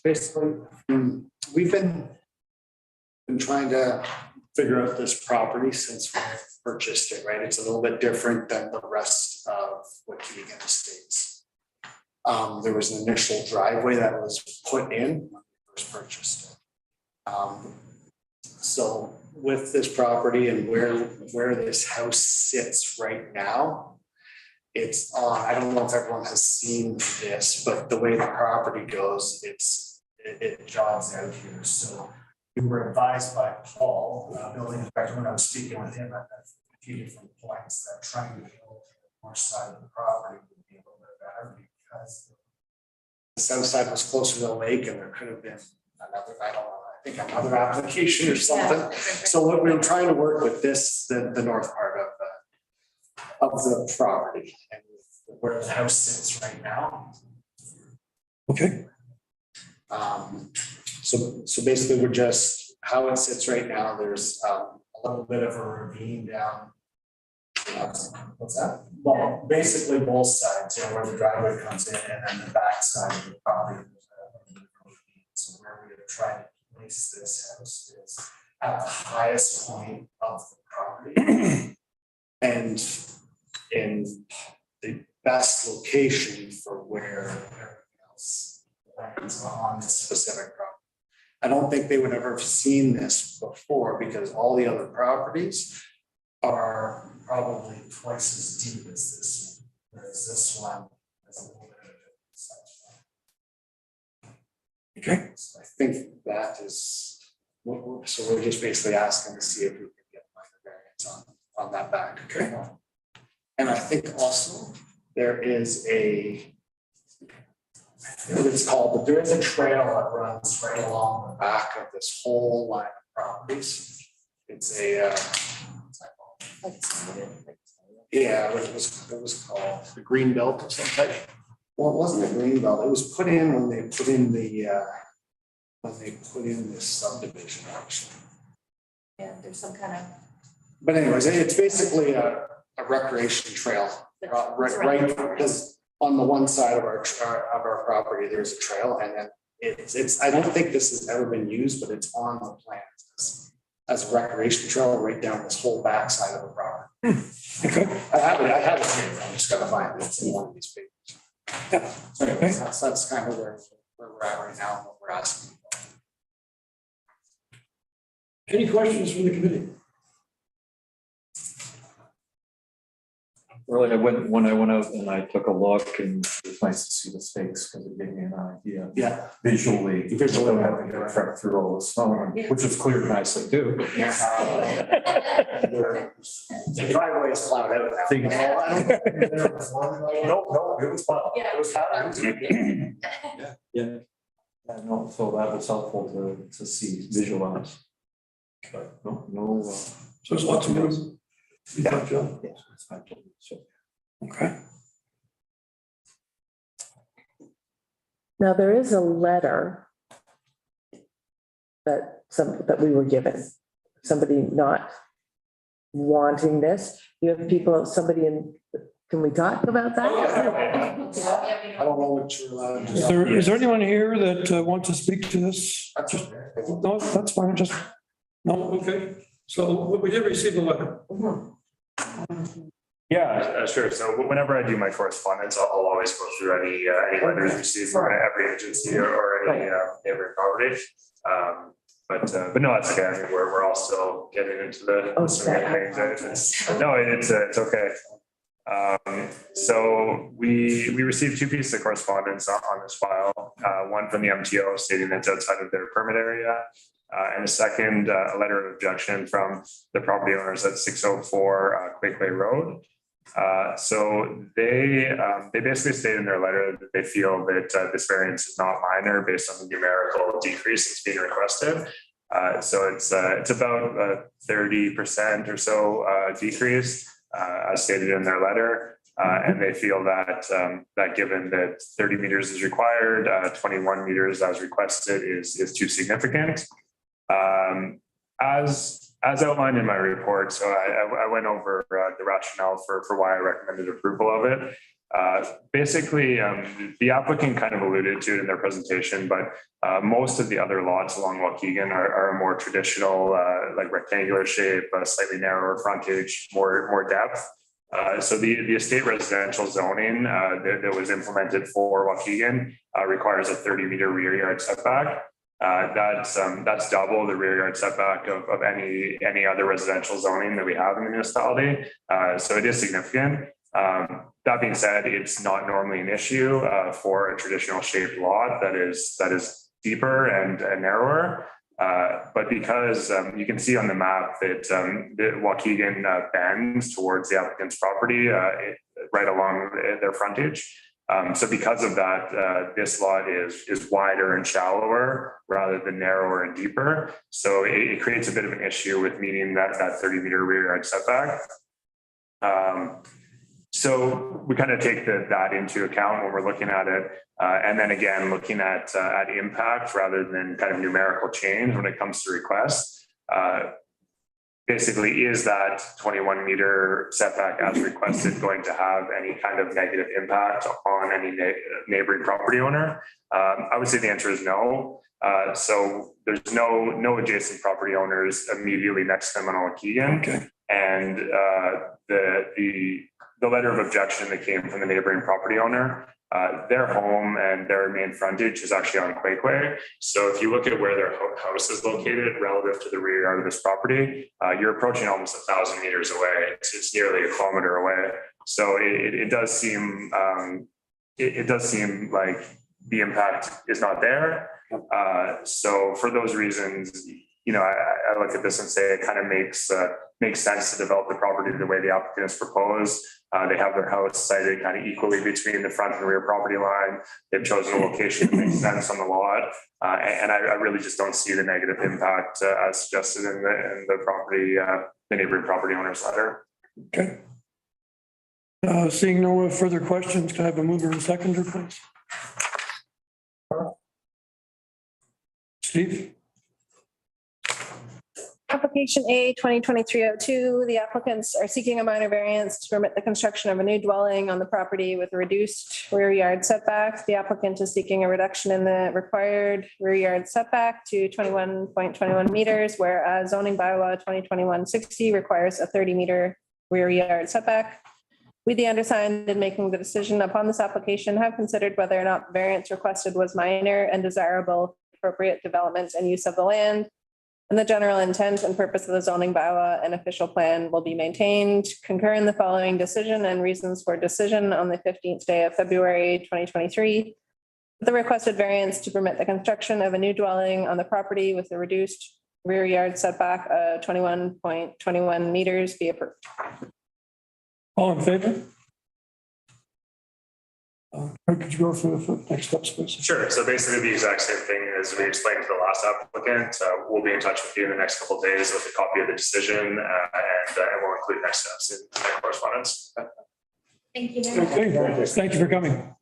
basically, we've been trying to figure out this property since we purchased it, right? It's a little bit different than the rest of Waukegan Estates. There was an initial driveway that was put in when we first purchased it. So with this property and where this house sits right now, it's on, I don't know if everyone has seen this, but the way the property goes, it jogs out here. So we were advised by Paul, building inspector, when I was speaking with him at a few different points, that trying to build the north side of the property would be a little bit better because the south side was closer to the lake and there could have been another, I don't know, I think another application or something. So what we were trying to work with this, the north part of the property and where the house sits right now. Okay, So basically we're just, how it sits right now, there's a little bit of a ravine down. What's that? Well, basically both sides, where the driveway comes in and then the back side of the property. So where we have tried to place this house is at the highest point of the property. And in the best location for where everything else lands on this specific property. I don't think they would ever have seen this before because all the other properties are probably twice as deep as this one, whereas this one has a little bit of a different section. okay. So I think that is, so we're just basically asking to see if we can get minor variance on that back. Okay. And I think also there is a, I forget what it's called, but there is a trail that runs right along the back of this whole line of properties. It's a, yeah, it was called The green belt of some type. well, it wasn't a green belt. It was put in when they put in this subdivision, actually. Yeah, there's some kind of. But anyways, it's basically a recreation trail, right, because on the one side of our property, there's a trail, and then it's, I don't think this has ever been used, but it's on the plans as a recreation trail right down this whole backside of the property. Okay. I have it here. I'm just gonna find it. It's in one of these papers. Yeah. So anyways, that's kind of where we're at right now, and what we're asking. Any questions from the committee? Really, when I went out and I took a look, and it was nice to see the stakes because it gave me an idea Yeah. visually. Visually. Having to trek through all the snow, which is cleared nicely too. The driveway is plowed out now. Think- No, it was plowed. It was plowed. Yeah. No, so that was helpful to see, visualize. But no. So there's lots of room. Yeah. John. Yeah, it's fine. So, Okay, Now, there is a letter that we were given, somebody not wanting this. You have somebody can we talk about that? I don't know what you're allowed to. is there anyone here that wants to speak to this? That's okay. No, that's fine, just, no, okay. So we did receive a letter. Yeah, sure. So whenever I do my correspondence, I'll always go through any letters received from every agency or any neighboring property. But no, it's okay. I mean, we're all still getting into the swing of things. It's okay. So we received two pieces of correspondence on this file. One from the MTO stating that it's outside of their permit area. And a second, a letter of objection from the property owners at 604 Quakeway Road. So they basically stated in their letter that they feel that this variance is not minor based on the numerical decrease that's being requested. So it's about 30% or so decrease, as stated in their letter. And they feel that given that 30 meters is required, 21 meters as requested is too significant. As outlined in my report, so I went over the rationale for why I recommended approval of it. Basically, the applicant kind of alluded to it in their presentation, but most of the other lots along Waukegan are a more traditional, like rectangular shape, slightly narrower frontage, more depth. So the estate residential zoning that was implemented for Waukegan requires a 30-meter rear yard setback. That's double the rear yard setback of any other residential zoning that we have in the municipality. So it is significant. That being said, it's not normally an issue for a traditional shaped lot that is deeper and narrower. But because you can see on the map that Waukegan bends towards the applicant's property right along their frontage. So because of that, this lot is wider and shallower rather than narrower and deeper. So it creates a bit of an issue with meeting that 30-meter rear yard setback. So we kind of take that into account when we're looking at it. And then again, looking at impact rather than kind of numerical change when it comes to requests. Basically, is that 21-meter setback as requested going to have any kind of negative impact on any neighboring property owner? I would say the answer is no. So there's no adjacent property owners immediately next to them on Keegan. Okay. And the letter of objection that came from the neighboring property owner, their home and their main frontage is actually on Quakeway. So if you look at where their house is located relative to the rear yard of this property, you're approaching almost 1,000 meters away. It's nearly a kilometer away. So it does seem it does seem like the impact is not there. So for those reasons, you know, I look at this and say it kind of makes sense to develop the property the way the applicant has proposed. They have their house sited kind of equally between the front and rear property line. They've chosen a location that makes sense on the lot. And I really just don't see the negative impact as suggested in the property, the neighboring property owner's letter. Okay. Seeing no further questions, can I have a mover and seconder, please? Steve? Application A 2023-02, the applicants are seeking a minor variance to permit the construction of a new dwelling on the property with a reduced rear yard setback. The applicant is seeking a reduction in the required rear yard setback to 21.21 meters, whereas zoning bylaw 2021-60 requires a 30-meter rear yard setback. We, the undersigned, in making the decision upon this application, have considered whether or not the variance requested was minor and desirable, appropriate development and use of the land. And the general intent and purpose of the zoning bylaw and official plan will be maintained. Concur in the following decision and reasons for decision on the 15th day of February 2023. The requested variance to permit the construction of a new dwelling on the property with a reduced rear yard setback of 21.21 meters be approved. All in favor? Could you go through the next steps, please? Sure. So basically the exact same thing as we explained to the last applicant. We'll be in touch with you in the next couple of days with a copy of the decision and we'll include next steps in the correspondence. Thank you. Okay, thank you for coming.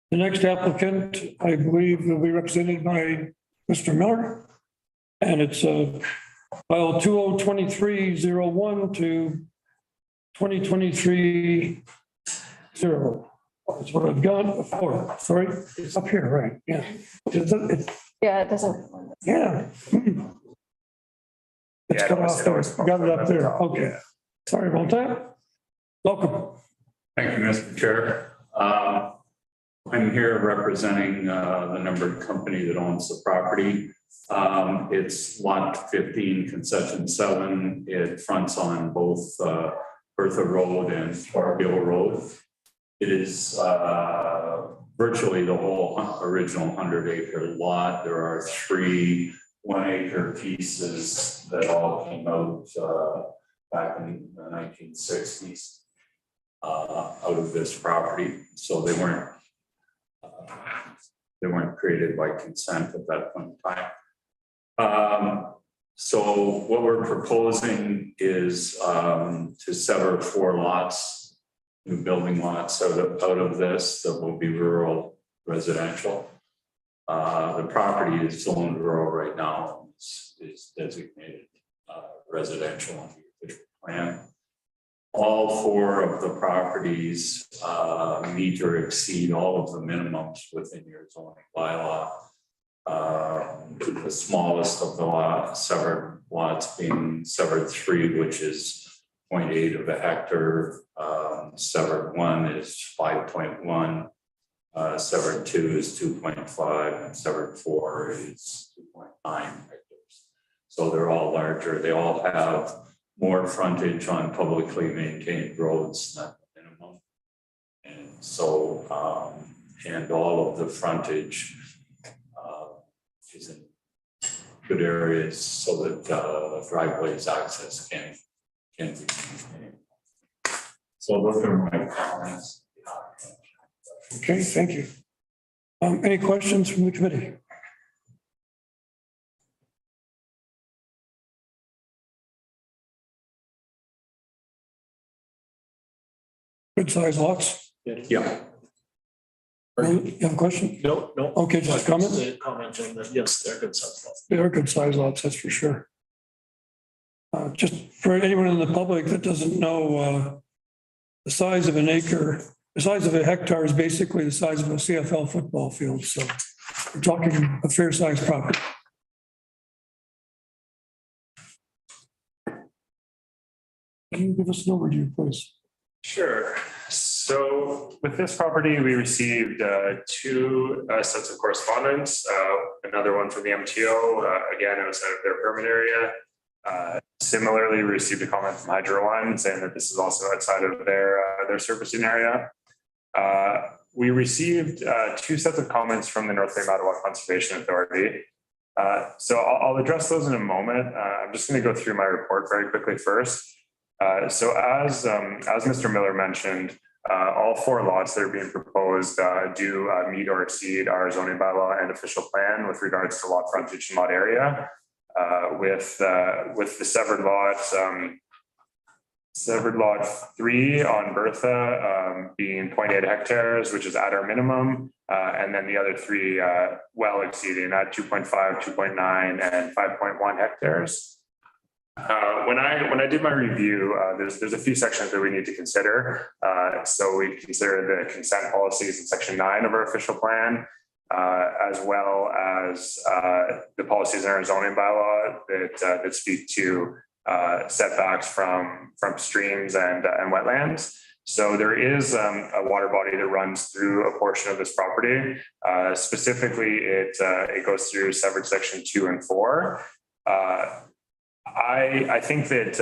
The next applicant, I believe, will be represented by Mr. Miller. And it's file 2023-01 to 2023-0. That's what I've got before. Sorry, it's up here, right? Yeah. Yeah, it doesn't. Yeah. It's cut off there. Got it up there. Okay. Sorry about that. Welcome. Thank you, Mr. Chair. I'm here representing the numbered company that owns the property. It's lot 15, concession 7. It fronts on both Bertha Road and Fargill Road. It is virtually the whole original 100-acre lot. There are 3 1-acre pieces that all came out back in the 1960s out of this property. So they weren't created by consent at that point in time. So what we're proposing is to sever 4 lots, new building lots out of this that will be rural residential. The property is zoned rural right now, is designated residential on the official plan. All 4 of the properties meet or exceed all of the minimums within your zoning bylaw. The smallest of the severed lots being severed 3, which is 0.8 of a hectare. Severed 1 is 5.1. Severed 2 is 2.5, and severed 4 is 2.9 hectares. So they're all larger. They all have more frontage on publicly maintained roads than the minimum. And so, and all of the frontage is in good areas so that driveways access can be maintained. So those are my comments. Okay, thank you. Any questions from the committee? Good size lots. Yeah. You have a question? No, no. Okay, just comment. Comment on that. Yes, they're good size. They are good size lots, that's for sure. Just for anyone in the public that doesn't know, the size of an acre, the size of a hectare is basically the size of a CFL football field. So we're talking a fair size property. Can you give us an overview, please? Sure. So with this property, we received two sets of correspondence, another one from the MTO, again, outside of their permit area. Similarly, we received a comment from Hydro One saying that this is also outside of their servicing area. We received two sets of comments from the North Bay Mattawa Conservation Authority. So I'll address those in a moment. I'm just going to go through my report very quickly first. So as Mr. Miller mentioned, all four lots that are being proposed do meet or exceed our zoning bylaw and official plan with regards to lot frontage and lot area. With the severed lot 3 on Bertha being 0.8 hectares, which is at our minimum, and then the other 3 well exceeding at 2.5, 2.9, and 5.1 hectares. When I did my review, there's a few sections that we need to consider. So we consider the consent policies in section 9 of our official plan, as well as the policies in our zoning bylaw that speak to setbacks from streams and wetlands. So there is a water body that runs through a portion of this property. Specifically, it goes through severed section 2 and 4. I think that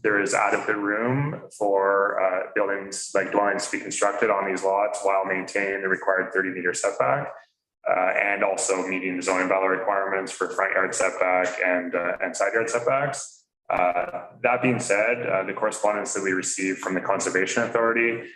there is adequate room for buildings like dwellings to be constructed on these lots while maintaining the required 30-meter setback, and also meeting the zoning bylaw requirements for front yard setback and side yard setbacks. That being said, the correspondence that we received from the Conservation Authority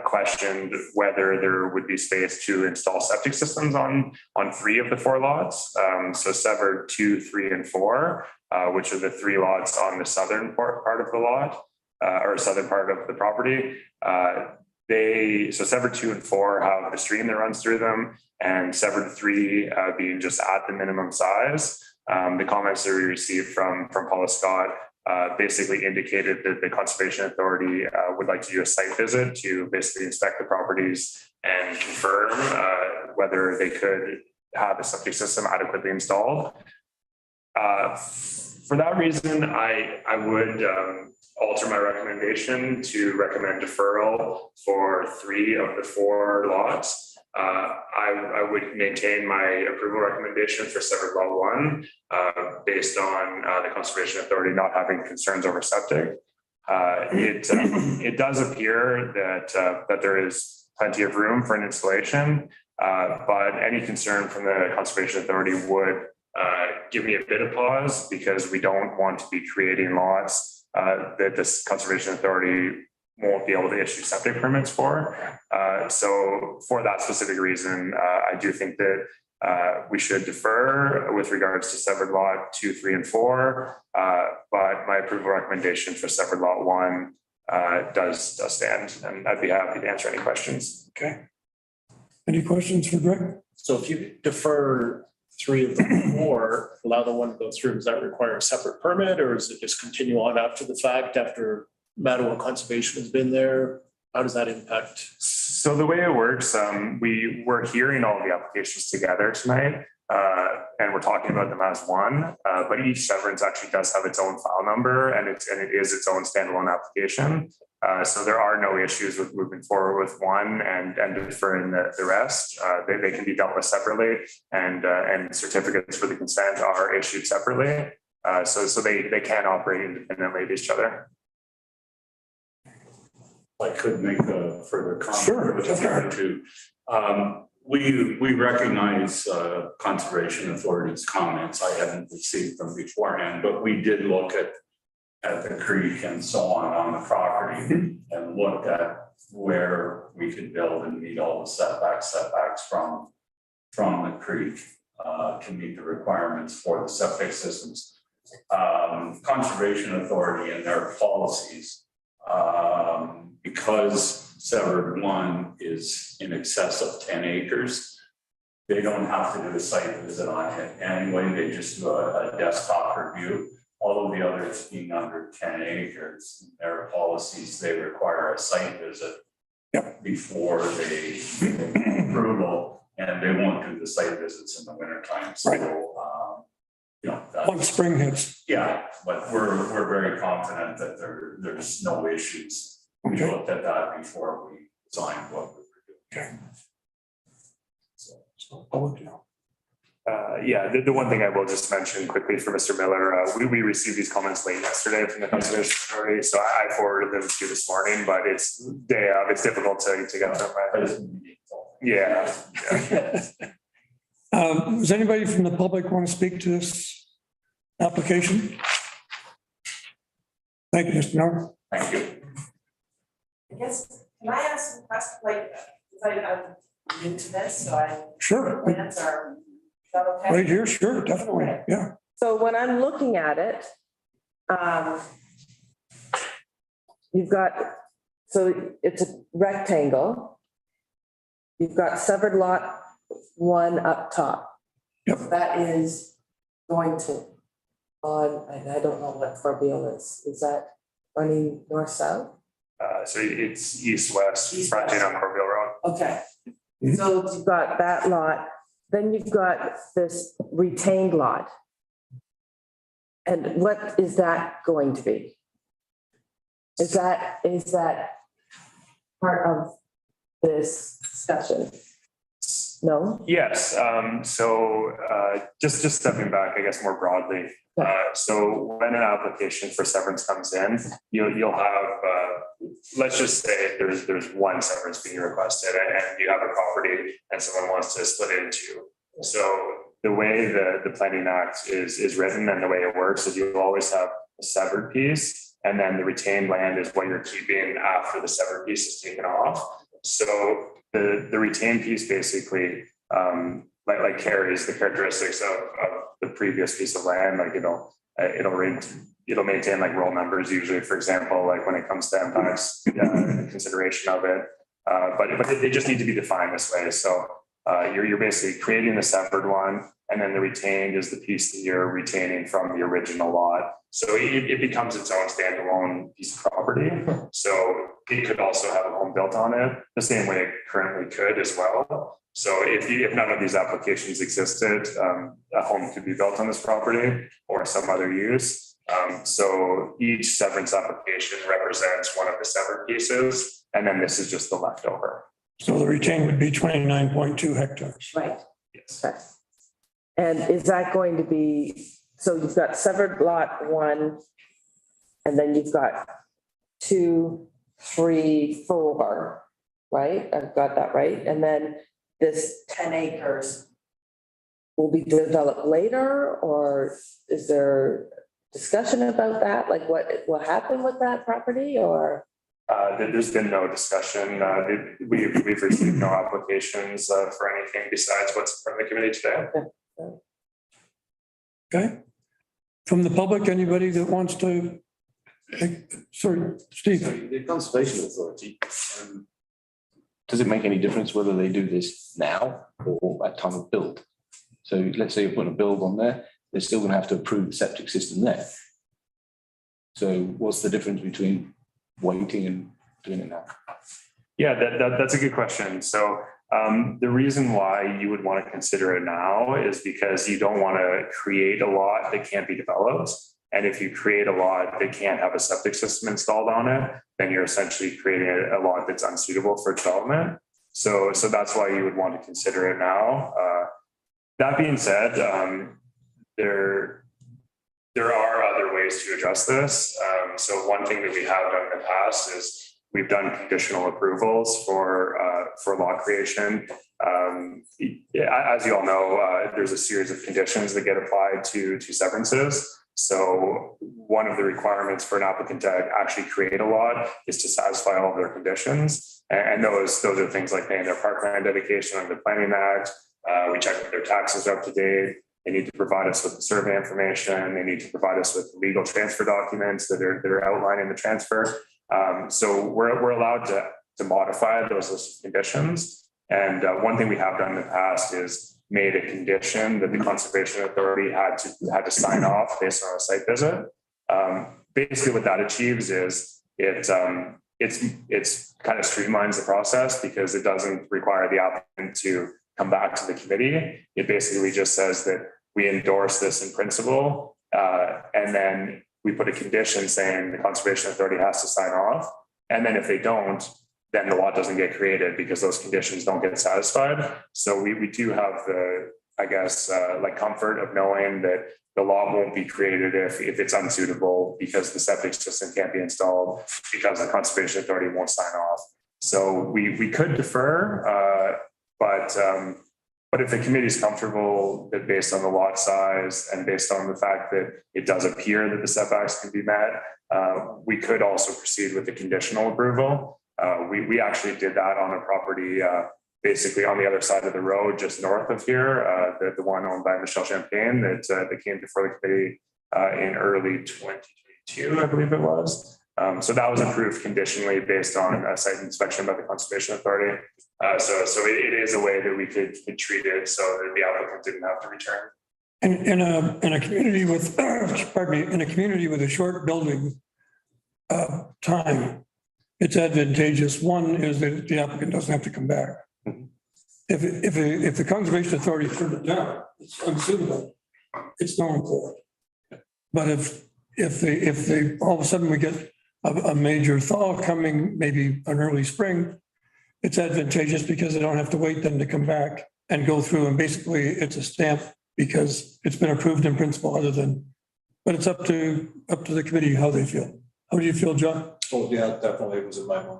questioned whether there would be space to install septic systems on 3 of the 4 lots. So severed 2, 3, and 4, which are the 3 lots on the southern part of the lot, or southern part of the property. So severed 2 and 4 have the stream that runs through them, and severed 3 being just at the minimum size. The comments that we received from Paula Scott basically indicated that the Conservation Authority would like to do a site visit to basically inspect the properties and confirm whether they could have a septic system adequately installed. For that reason, I would alter my recommendation to recommend deferral for 3 of the 4 lots. I would maintain my approval recommendation for severed lot 1 based on the Conservation Authority not having concerns over septic. It does appear that there is plenty of room for an installation, but any concern from the Conservation Authority would give me a bit of pause, because we don't want to be creating lots that this Conservation Authority won't be able to issue septic permits for. So for that specific reason, I do think that we should defer with regards to severed lot 2, 3, and 4. But my approval recommendation for severed lot 1 does stand, and I'd be happy to answer any questions. Okay. Any questions for Greg? So if you defer 3 of the 4, allow the one to go through, does that require a separate permit, or is it just continue on after the fact, after Mattawa Conservation has been there? How does that impact? So the way it works, we're hearing all the applications together tonight, and we're talking about them as one. But each severance actually does have its own file number, and it is its own standalone application. So there are no issues with moving forward with one and deferring the rest. They can be dealt with separately, and certificates for the consent are issued separately. So they can operate independently of each other. I could make a further comment. Sure. With regard to, we recognize Conservation Authority's comments. I hadn't received them beforehand, but we did look at the creek and so on the property and looked at where we could build and meet all the setbacks from from the creek to meet the requirements for the septic systems. Conservation Authority and their policies, because Severed 1 is in excess of 10 acres, they don't have to do a site visit on it anyway. They just do a desktop review. All of the others being under 10 acres, their policies, they require a site visit before they approval, and they won't do the site visits in the wintertime. So, you know, Once spring hits. yeah, but we're very confident that there's no issues. We looked at that before we designed what we were doing. Okay. So I'll let you know. Yeah, the one thing I will just mention quickly for Mr. Miller, we received these comments late yesterday from the Conservation Authority, so I forwarded them to you this morning, but it's day of, it's difficult to get them right. Yeah. Does anybody from the public want to speak to this application? Thank you, Mr. Miller. Thank you. I guess, can I ask a question, like, because I'm new to this, so Sure. plans are, is that okay? Right here, sure, definitely, yeah. So when I'm looking at it, you've got, so it's a rectangle. You've got severed lot 1 up top. Yep. That is going to, and I don't know what Corbeil is that running north-south? So it's east-west, East-west. fronting on Corbeil Road. Okay. So you've got that lot, then you've got this retained lot. And what is that going to be? Is that part of this discussion? No? Yes, so just stepping back, I guess more broadly. So when an application for severance comes in, you'll have, let's just say there's one severance being requested and you have a property and someone wants to split it into. So the way the Planning Act is written and the way it works is you always have a severed piece, and then the retained land is what you're keeping after the severed piece is taken off. So the retained piece basically, like carries the characteristics of the previous piece of land, like it'll maintain like roll numbers usually, for example, like when it comes to impacts, consideration of it. But they just need to be defined this way. So you're basically creating the severed one, and then the retained is the piece that you're retaining from the original lot. So it becomes its own standalone piece of property. So it could also have a home built on it, the same way it currently could as well. So if none of these applications existed, a home could be built on this property or some other use. So each severance application represents one of the severed pieces, and then this is just the leftover. So the retained would be 29.2 hectares. Right. Yes. Okay. And is that going to be, so you've got severed lot 1, and then you've got 2, 3, 4, right? I've got that right. And then this 10 acres will be developed later, or is there discussion about that? Like what will happen with that property, or? There's been no discussion. We've received no applications for anything besides what's in front of the committee today. Okay. From the public, anybody that wants to, sorry, Steve. The Conservation Authority, does it make any difference whether they do this now or at time of build? So let's say you're putting a build on there, they're still going to have to approve the septic system there. So what's the difference between waiting and doing it now? Yeah, that's a good question. So the reason why you would want to consider it now is because you don't want to create a lot that can't be developed. And if you create a lot that can't have a septic system installed on it, then you're essentially creating a lot that's unsuitable for development. So that's why you would want to consider it now. That being said, there are other ways to address this. So one thing that we have done in the past is we've done conditional approvals for lot creation. As you all know, there's a series of conditions that get applied to severances. So one of the requirements for an applicant to actually create a lot is to satisfy all of their conditions. And those are things like paying their parkland dedication under the Planning Act, We check if their taxes are up to date. They need to provide us with the survey information. They need to provide us with legal transfer documents that are outlining the transfer. So we're allowed to modify those list of conditions. And one thing we have done in the past is made a condition that the Conservation Authority had to sign off based on a site visit. Basically, what that achieves is it's kind of streamlines the process because it doesn't require the applicant to come back to the committee. It basically just says that we endorse this in principle, and then we put a condition saying the Conservation Authority has to sign off. And then if they don't, then the lot doesn't get created because those conditions don't get satisfied. So we do have the, I guess, like comfort of knowing that the lot won't be created if it's unsuitable because the septic system can't be installed because the Conservation Authority won't sign off. So we could defer, but if the committee is comfortable that based on the lot size and based on the fact that it does appear that the setbacks can be met, we could also proceed with the conditional approval. We actually did that on a property basically on the other side of the road, just north of here, the one owned by Michelle Champagne that came before the committee in early 2022, I believe it was. So that was approved conditionally based on a site inspection by the Conservation Authority. So it is a way that we could treat it so that the applicant didn't have to return. In a community with, pardon me, in a community with a short building time, it's advantageous. One is that the applicant doesn't have to come back. If the Conservation Authority turned it down, it's unsuitable. It's no one's fault. But if they all of a sudden we get a major thaw coming, maybe an early spring, it's advantageous because they don't have to wait then to come back and go through, and basically it's a stamp because it's been approved in principle but it's up to the committee how they feel. How do you feel, John? Oh, yeah, definitely it was in my mind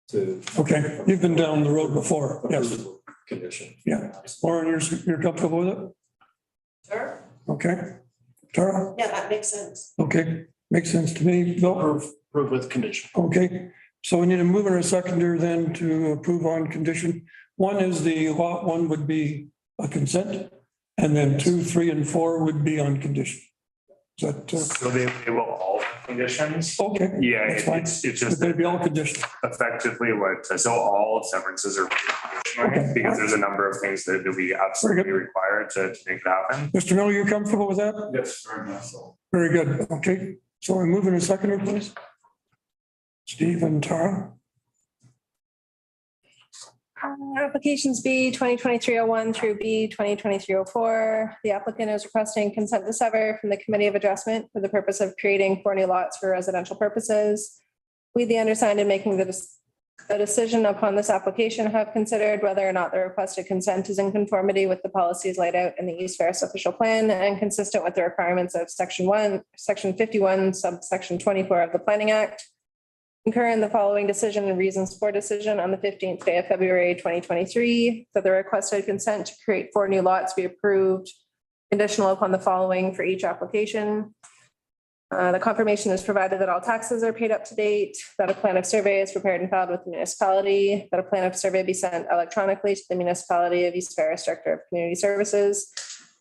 to. Okay, you've been down the road before, yes. Condition. Yeah, Lauren, you're comfortable with it? Sure. Okay. Tara? Yeah, that makes sense. Okay, makes sense to me. Bill? Approve with condition. Okay, so we need a mover and a seconder then to approve on condition. One is the lot one would be a consent, and then 2, 3, and 4 would be on condition. Is that, So they will all have conditions. okay? Yeah, That's fine. it's just They'd be all conditions. effectively so all severances are conditional because there's a number of things that we absolutely require to make it happen. Mr. Miller, you comfortable with that? Yes, very much so. Very good. Okay, so I'm moving a seconder, please. Steve and Tara. Applications B 2023-01 through B 2023-04. The applicant is requesting consent to sever from the Committee of Adjustment for the purpose of creating 4 new lots for residential purposes. We, the undersigned, in making the decision upon this application, have considered whether or not the requested consent is in conformity with the policies laid out in the East Ferris official plan and consistent with the requirements of Section 51, subsection 24 of the Planning Act. Concur in the following decision and reasons for decision on the 15th day of February 2023, that the requested consent to create 4 new lots be approved, conditional upon the following for each application. The confirmation is provided that all taxes are paid up to date, that a plan of survey is prepared and filed with the municipality, that a plan of survey be sent electronically to the municipality of East Ferris Director of Community Services.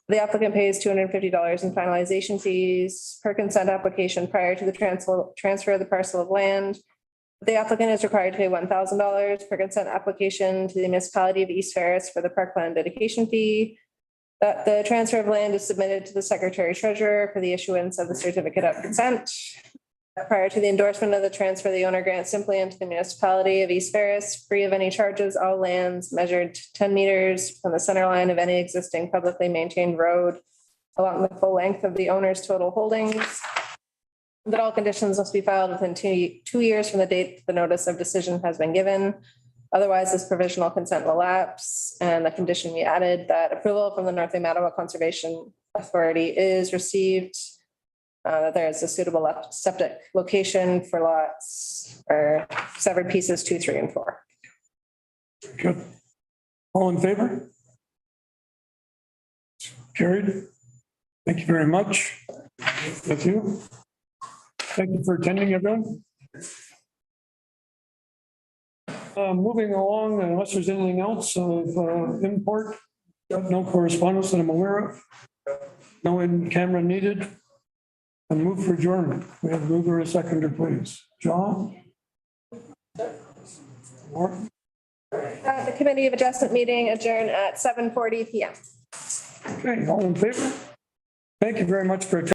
The applicant pays $250 in finalization fees per consent application prior to the transfer of the parcel of land. The applicant is required to pay $1,000 per consent application to the municipality of East Ferris for the parkland dedication fee. That the transfer of land is submitted to the Secretary Treasurer for the issuance of the certificate of consent. Prior to the endorsement of the transfer, the owner grants simply into the municipality of East Ferris, free of any charges, all lands measured 10 meters from the center line of any existing publicly maintained road along the full length of the owner's total holdings. That all conditions must be filed within 2 years from the date the notice of decision has been given. Otherwise, this provisional consent will lapse, and the condition we added that approval from the North Bay Mattawa Conservation Authority is received. That there is a suitable septic location for lots or severed pieces 2, 3, and 4. Good. All in favor? Carried. Thank you very much. Thank you. Thank you for attending, everyone. Moving along, unless there's anything else of import, Got no correspondence that I'm aware of. No in-camera needed. And move for adjournment. We have a mover and a seconder, please. John? Warren? The Committee of Adjustment meeting adjourned at 7:40 PM. Okay, all in favor? Thank you very much for attending.